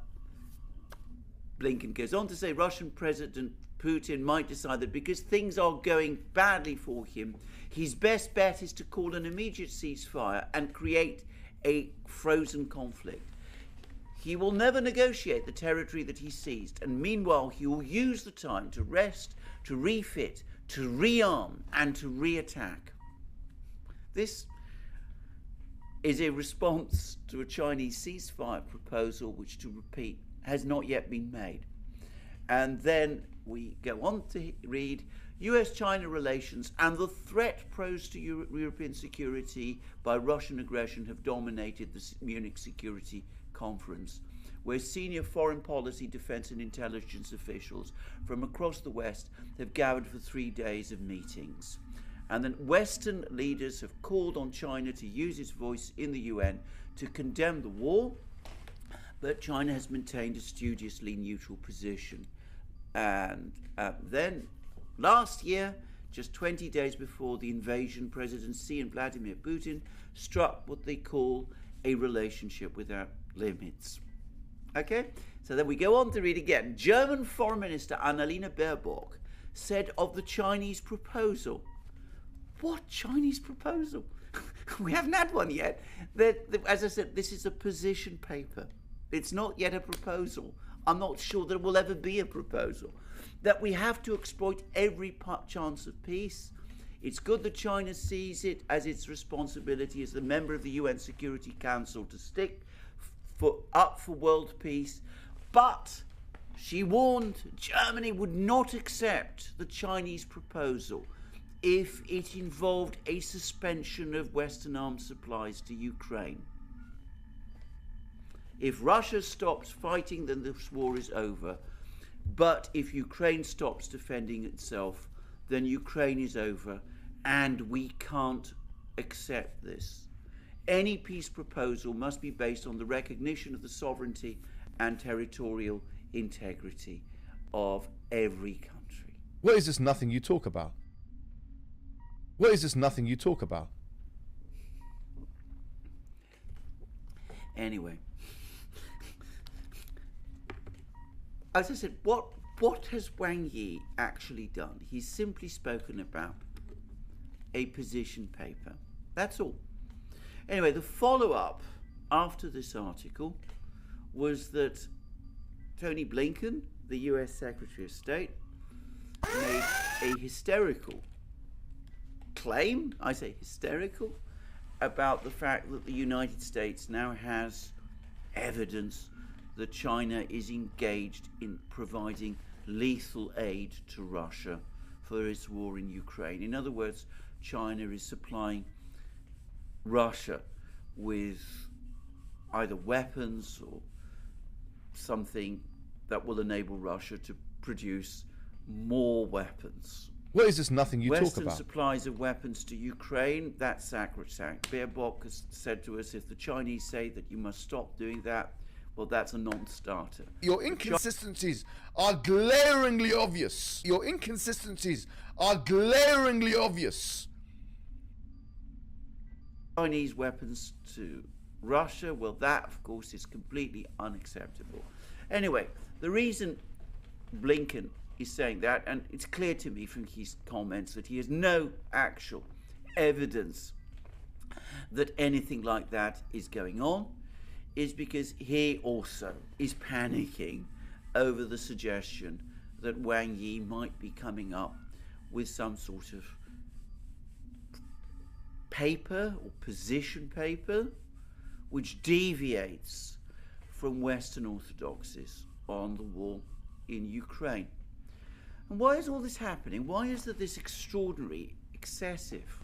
goes on to say Russian President Putin might decide that because things are going badly for him, his best bet is to call an immediate ceasefire and create a frozen conflict. He will never negotiate the territory that he seized, and meanwhile he will use the time to rest, to refit, to rearm, and to re-attack. This is a response to a Chinese ceasefire proposal, which, to repeat, has not yet been made. And then we go on to read, US-China relations and the threat posed to European security by Russian aggression have dominated the Munich Security Conference, where senior foreign policy, defense and intelligence officials from across the West have gathered for 3 days of meetings. And then Western leaders have called on China to use its voice in the UN to condemn the war But China has maintained a studiously neutral position. And then last year, just 20 days before the invasion, President Xi and Vladimir Putin struck what they call a relationship without limits. Okay? So then we go on to read again. German Foreign Minister Annalena Baerbock said of the Chinese proposal. What Chinese proposal? We haven't had one yet. As I said, this is a position paper. It's not yet a proposal. I'm not sure there will ever be a proposal. That we have to exploit every chance of peace. It's good that China sees it as its responsibility as a member of the UN Security Council to stick up for world peace. But she warned Germany would not accept the Chinese proposal if it involved a suspension of Western arms supplies to Ukraine. If Russia stops fighting, then this war is over. But if Ukraine stops defending itself, then Ukraine is over, and we can't accept this. Any peace proposal must be based on the recognition of the sovereignty and territorial integrity of every country. What is this nothing you talk about? What is this nothing you talk about? Anyway, as I said, what has Wang Yi actually done? He's simply spoken about a position paper. That's all. Anyway, the follow-up after this article was that Tony Blinken, the US Secretary of State, made a hysterical claim, I say hysterical, about the fact that the United States now has evidence that China is engaged in providing lethal aid to Russia for its war in Ukraine. In other words, China is supplying Russia with either weapons or something that will enable Russia to produce more weapons. What is this nothing you Western talk about? supplies of weapons to Ukraine, that's sacrosanct. Baerbock has said to us, if the Chinese say that you must stop doing that, well, that's a non-starter. Your inconsistencies are glaringly obvious. Your inconsistencies are glaringly obvious. Chinese weapons to Russia, well, that, of course, is completely unacceptable. Anyway, the reason Blinken is saying that, and it's clear to me from his comments that he has no actual evidence that anything like that is going on, is because he also is panicking over the suggestion that Wang Yi might be coming up with some sort of paper or position paper which deviates from Western orthodoxies on the war in Ukraine. And why is all this happening? Why is there this extraordinary, excessive,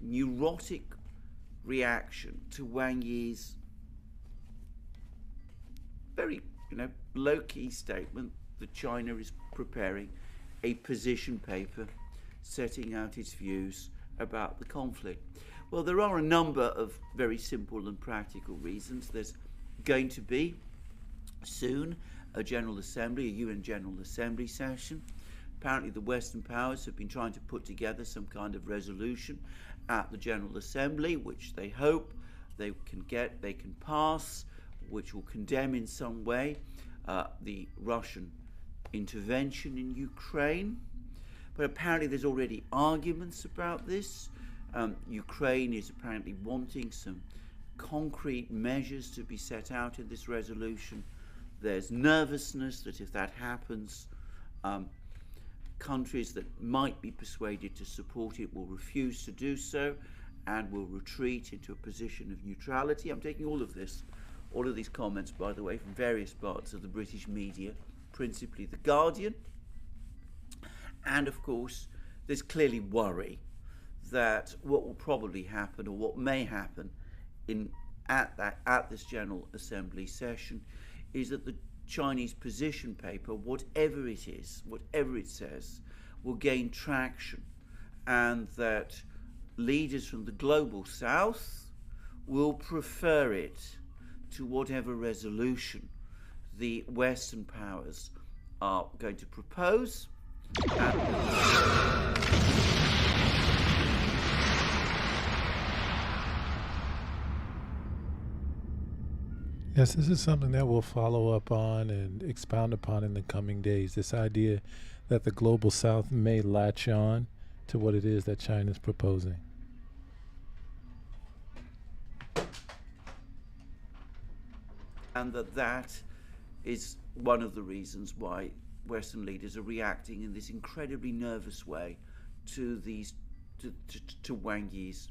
neurotic reaction to Wang Yi's very, low-key statement that China is preparing a position paper setting out its views about the conflict? Well, there are a number of very simple and practical reasons. There's going to be soon a General Assembly, a UN General Assembly session. Apparently the Western powers have been trying to put together some kind of resolution at the General Assembly, which they hope they can pass, which will condemn in some way the Russian intervention in Ukraine. But apparently there's already arguments about this. Ukraine is apparently wanting some concrete measures to be set out in this resolution. There's nervousness that if that happens, countries that might be persuaded to support it will refuse to do so and will retreat into a position of neutrality. I'm taking all of these comments, by the way, from various parts of the British media, principally The Guardian. And of course, there's clearly worry that what will probably happen, or what may happen at this General Assembly session, is that the Chinese position paper, whatever it is, whatever it says, will gain traction, and that leaders from the global south will prefer it to whatever resolution the Western powers are going to propose. Yes, this is something that we'll follow up on and expound upon in the coming days. This idea that the global south may latch on to what it is that China is proposing. And that is one of the reasons why Western leaders are reacting in this incredibly nervous way to Wang Yi's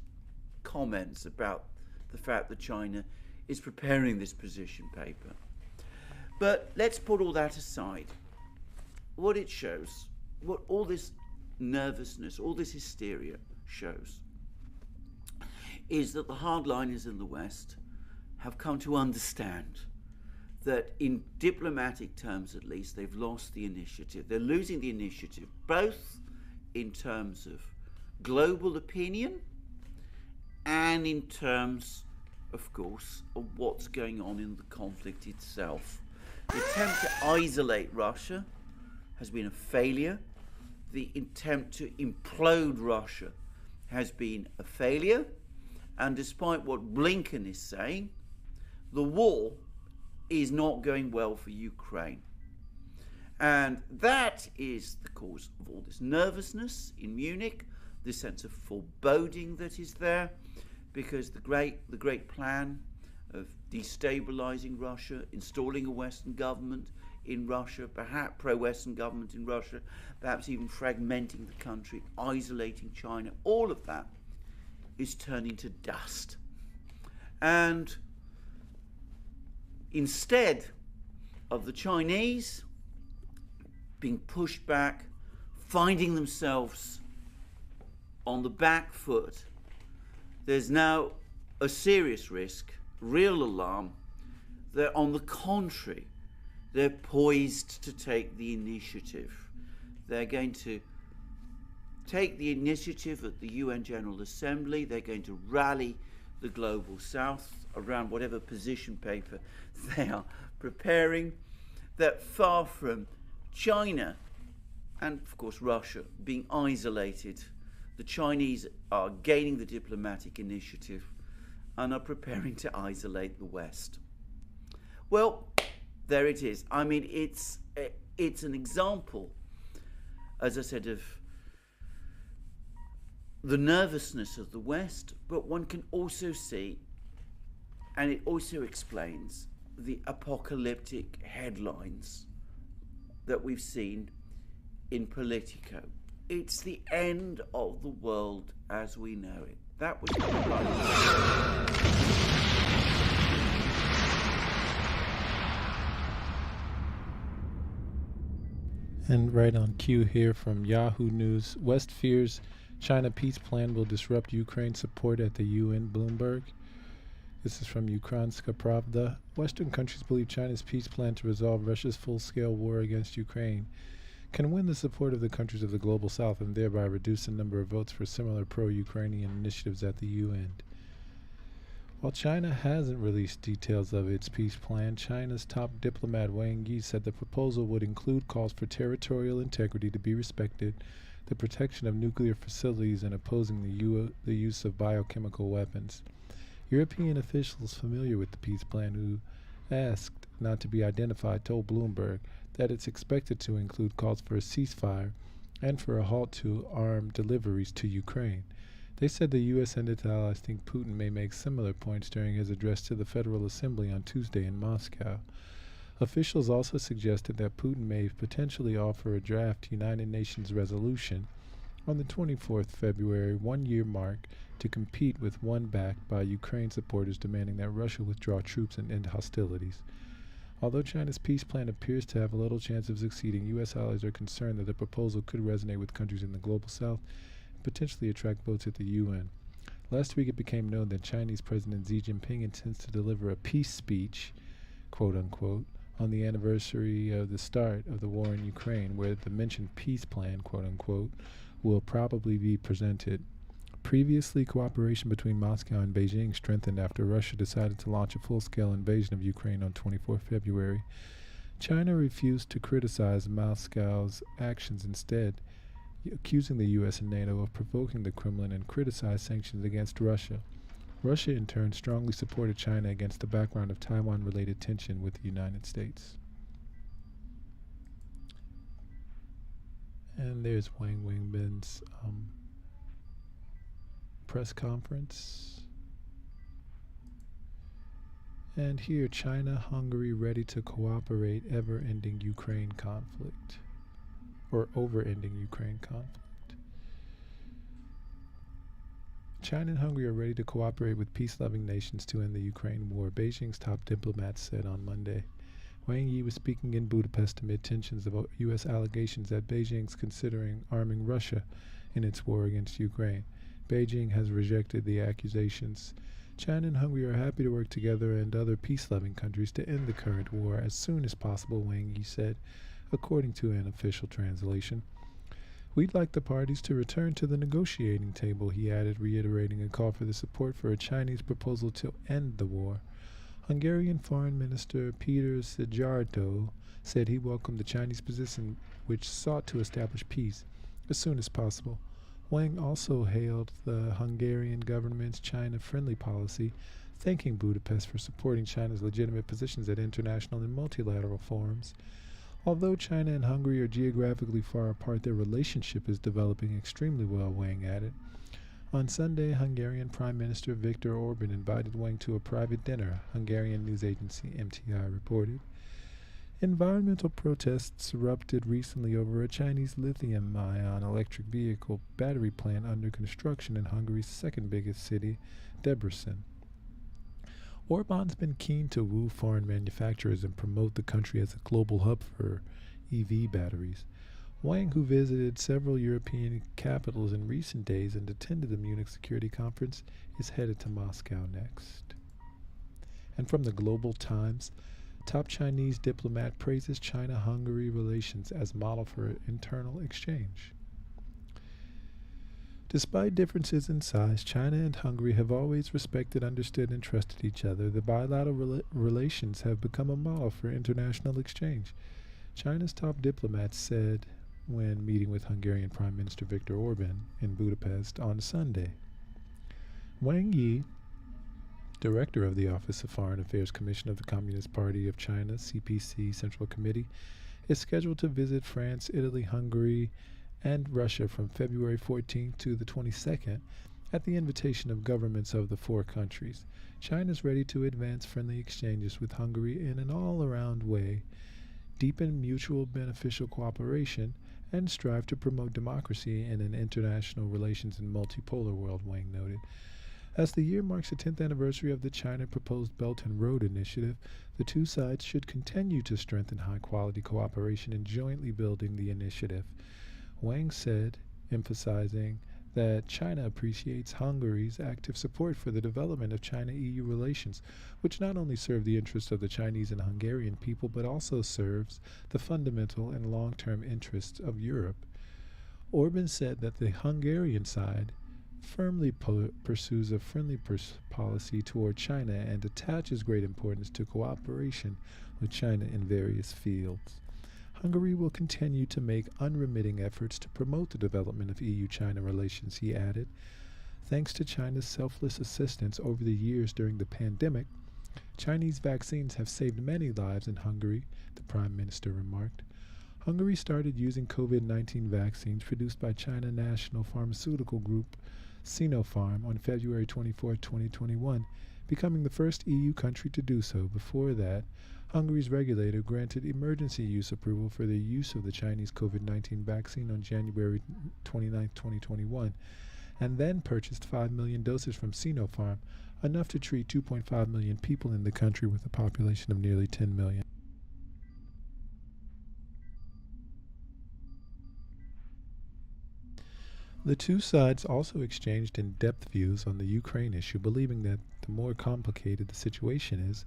comments about the fact that China is preparing this position paper. But let's put all that aside. What it shows, what all this nervousness, all this hysteria shows, is that the hardliners in the West have come to understand that in diplomatic terms at least, they've lost the initiative. They're losing the initiative, both in terms of global opinion and in terms, of course, of what's going on in the conflict itself. The attempt to isolate Russia has been a failure. The attempt to implode Russia has been a failure. And despite what Blinken is saying, the war is not going well for Ukraine. And that is the cause of all this nervousness in Munich, this sense of foreboding that is there, because the great plan of destabilizing Russia, installing a Western government in Russia, perhaps pro-Western government in Russia, perhaps even fragmenting the country, isolating China, all of that is turning to dust. And instead of the Chinese being pushed back, finding themselves on the back foot, there's now a serious risk, real alarm, that on the contrary, they're poised to take the initiative. They're going to take the initiative at the UN General Assembly. They're going to rally the Global South around whatever position paper they are preparing, that far from China and, of course, Russia being isolated, the Chinese are gaining the diplomatic initiative and are preparing to isolate the West. Well, there it is. I mean, it's an example, as I said, of the nervousness of the West, but one can also see, and it also explains, the apocalyptic headlines that we've seen in Politico. It's the end of the world as we know it. That was the headline. And right on cue here from Yahoo News, West fears China peace plan will disrupt Ukraine support at the UN. Bloomberg. This is from Ukrainska Pravda. Western countries believe China's peace plan to resolve Russia's full-scale war against Ukraine can win the support of the countries of the Global South and thereby reduce the number of votes for similar pro-Ukrainian initiatives at the UN. While China hasn't released details of its peace plan, China's top diplomat Wang Yi said the proposal would include calls for territorial integrity to be respected, the protection of nuclear facilities, and opposing the use of biochemical weapons. European officials familiar with the peace plan, who asked not to be identified, told Bloomberg that it's expected to include calls for a ceasefire and for a halt to arm deliveries to Ukraine. They said the U.S. and its allies think Putin may make similar points during his address to the Federal Assembly on Tuesday in Moscow. Officials also suggested that Putin may potentially offer a draft United Nations resolution on the 24th February one-year mark to compete with one backed by Ukraine supporters demanding that Russia withdraw troops and end hostilities. Although China's peace plan appears to have little chance of succeeding, U.S. allies are concerned that the proposal could resonate with countries in the Global South and potentially attract votes at the UN. Last week it became known that Chinese President Xi Jinping intends to deliver a peace speech, quote-unquote, on the anniversary of the start of the war in Ukraine, where the mentioned peace plan, quote-unquote, will probably be presented. Previously, cooperation between Moscow and Beijing strengthened after Russia decided to launch a full-scale invasion of Ukraine on 24 February. China refused to criticize Moscow's actions instead, accusing the US and NATO of provoking the Kremlin and criticized sanctions against Russia. Russia, in turn, strongly supported China against the background of Taiwan-related tension with the United States. And there's Wang Wenbin's press conference. And here, China, Hungary ready to cooperate, ever-ending Ukraine conflict. Or over-ending Ukraine conflict. China and Hungary are ready to cooperate with peace-loving nations to end the Ukraine war, Beijing's top diplomat said on Monday. Wang Yi was speaking in Budapest amid tensions about U.S. allegations that Beijing's considering arming Russia in its war against Ukraine. Beijing has rejected the accusations. China and Hungary are happy to work together and other peace-loving countries to end the current war as soon as possible, Wang Yi said, according to an official translation. We'd like the parties to return to the negotiating table, he added, reiterating a call for the support for a Chinese proposal to end the war. Hungarian Foreign Minister Peter Szijjártó said he welcomed the Chinese position, which sought to establish peace as soon as possible. Wang also hailed the Hungarian government's China-friendly policy, thanking Budapest for supporting China's legitimate positions at international and multilateral forums. Although China and Hungary are geographically far apart, their relationship is developing extremely well, Wang added. On Sunday, Hungarian Prime Minister Viktor Orban invited Wang to a private dinner, Hungarian news agency MTI reported. Environmental protests erupted recently over a Chinese lithium-ion electric vehicle battery plant under construction in Hungary's second biggest city, Debrecen. Orban's been keen to woo foreign manufacturers and promote the country as a global hub for EV batteries. Wang, who visited several European capitals in recent days and attended the Munich Security Conference, is headed to Moscow next. And from the Global Times, top Chinese diplomat praises China-Hungary relations as model for internal exchange. Despite differences in size, China and Hungary have always respected, understood, and trusted each other. The bilateral relations have become a model for international exchange, China's top diplomats said when meeting with Hungarian Prime Minister Viktor Orban in Budapest on Sunday. Wang Yi, director of the Office of Foreign Affairs Commission of the Communist Party of China, CPC Central Committee, is scheduled to visit France, Italy, Hungary, and Russia from February 14th to the 22nd at the invitation of governments of the four countries. China is ready to advance friendly exchanges with Hungary in an all-around way, deepen mutual beneficial cooperation, and strive to promote democracy in an international relations and multipolar world, Wang noted. As the year marks the 10th anniversary of the China proposed Belt and Road Initiative, the two sides should continue to strengthen high-quality cooperation in jointly building the initiative. Wang said, emphasizing that China appreciates Hungary's active support for the development of China-EU relations, which not only serve the interests of the Chinese and Hungarian people, but also serves the fundamental and long-term interests of Europe. Orban said that the Hungarian side firmly pursues a friendly policy toward China and attaches great importance to cooperation with China in various fields. Hungary will continue to make unremitting efforts to promote the development of EU-China relations, he added. Thanks to China's selfless assistance over the years during the pandemic, Chinese vaccines have saved many lives in Hungary, the Prime Minister remarked. Hungary started using COVID-19 vaccines produced by China National Pharmaceutical Group Sinopharm on February 24, 2021, becoming the first EU country to do so. Before that, Hungary's regulator granted emergency use approval for the use of the Chinese COVID-19 vaccine on January 29, 2021, and then purchased 5 million doses from Sinopharm, enough to treat 2.5 million people in the country with a population of nearly 10 million. The two sides also exchanged in-depth views on the Ukraine issue, believing that the more complicated the situation is,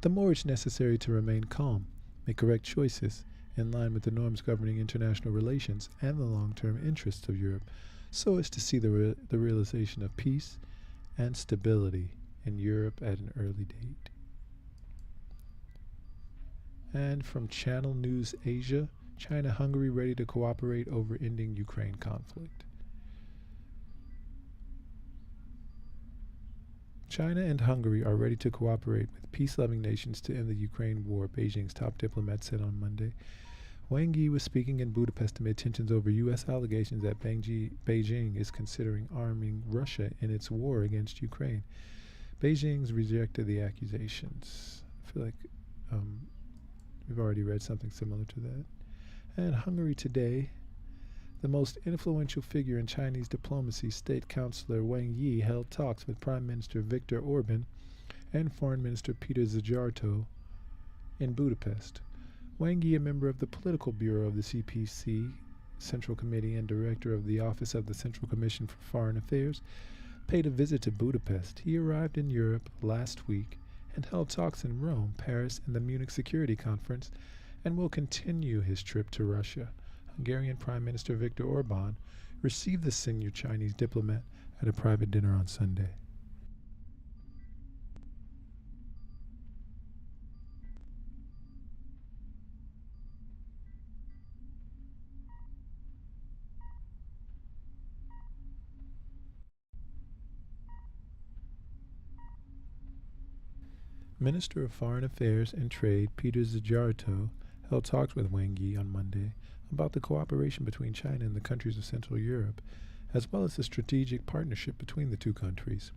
the more it's necessary to remain calm, make correct choices, in line with the norms governing international relations and the long-term interests of Europe. so as to see the realization of peace and stability in Europe at an early date. And from Channel News Asia, China-Hungary ready to cooperate over ending Ukraine conflict. China and Hungary are ready to cooperate with peace-loving nations to end the Ukraine war, Beijing's top diplomat said on Monday. Wang Yi was speaking in Budapest amid tensions over U.S. allegations that Beijing is considering arming Russia in its war against Ukraine. Beijing's rejected the accusations. I feel like we've already read something similar to that. And Hungary today, the most influential figure in Chinese diplomacy, State Councillor Wang Yi, held talks with Prime Minister Viktor Orban and Foreign Minister Peter Szijjártó in Budapest. Wang Yi, a member of the Political Bureau of the CPC Central Committee and Director of the Office of the Central Commission for Foreign Affairs, paid a visit to Budapest. He arrived in Europe last week and held talks in Rome, Paris, and the Munich Security Conference, and will continue his trip to Russia. Hungarian Prime Minister Viktor Orban received the senior Chinese diplomat at a private dinner on Sunday. Minister of Foreign Affairs and Trade Peter Szijjártó held talks with Wang Yi on Monday about the cooperation between China and the countries of Central Europe, as well as the strategic partnership between the two countries.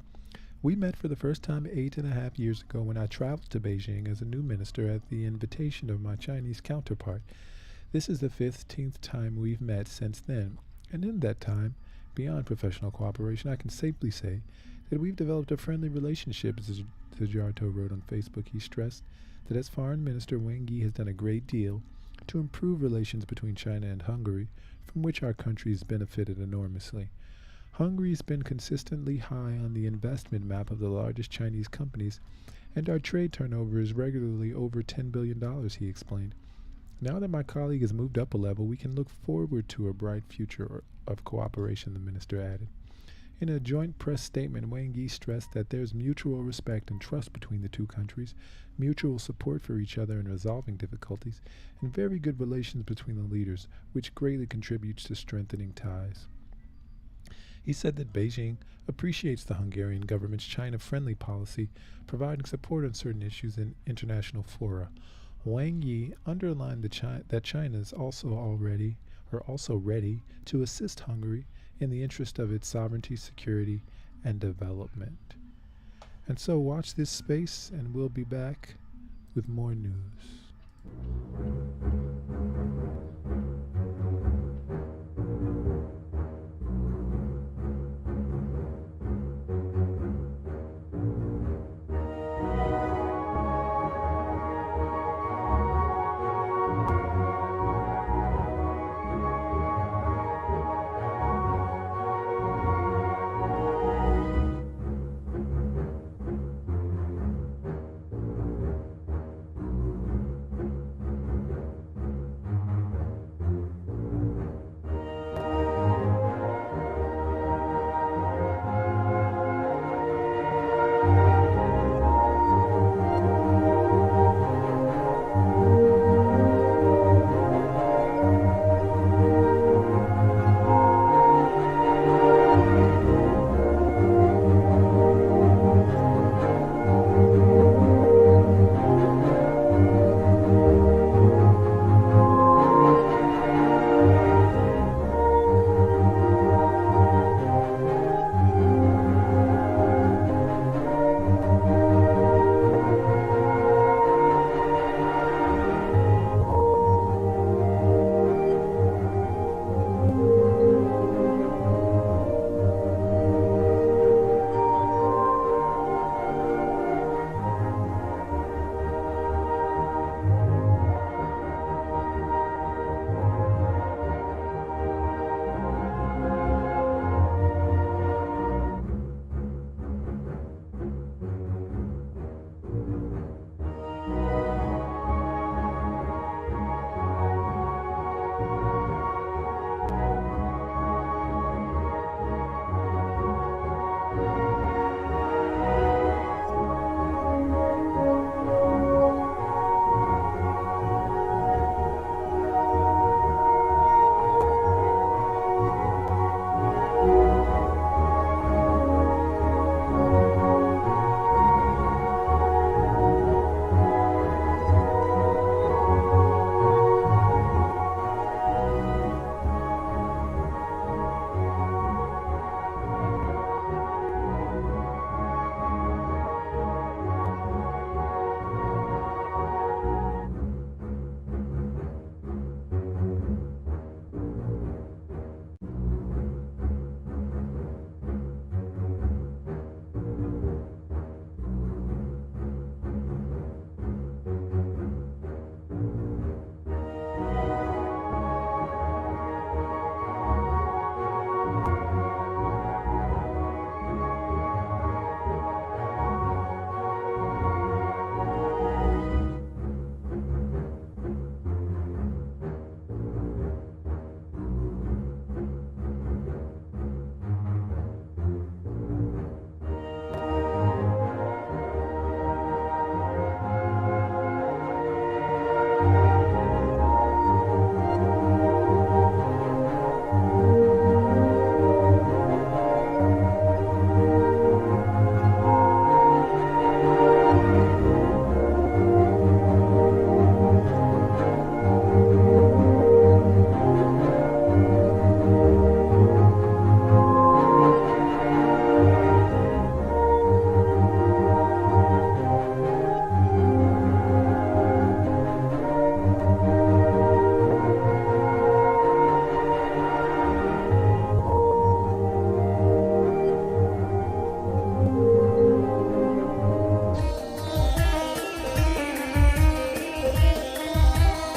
We met for the first time 8.5 years ago when I traveled to Beijing as a new minister at the invitation of my Chinese counterpart. This is the 15th time we've met since then, and in that time, beyond professional cooperation, I can safely say that we've developed a friendly relationship, Szijjártó wrote on Facebook. He stressed that as Foreign Minister, Wang Yi has done a great deal to improve relations between China and Hungary, from which our countries benefited enormously. Hungary has been consistently high on the investment map of the largest Chinese companies, and our trade turnover is regularly over $10 billion, he explained. Now that my colleague has moved up a level, we can look forward to a bright future of cooperation, the minister added. In a joint press statement, Wang Yi stressed that there's mutual respect and trust between the two countries, mutual support for each other in resolving difficulties, and very good relations between the leaders, which greatly contributes to strengthening ties. He said that Beijing appreciates the Hungarian government's China-friendly policy, providing support on certain issues in international fora. Wang Yi underlined that China is also ready to assist Hungary in the interest of its sovereignty, security, and development. And so watch this space, and we'll be back with more news.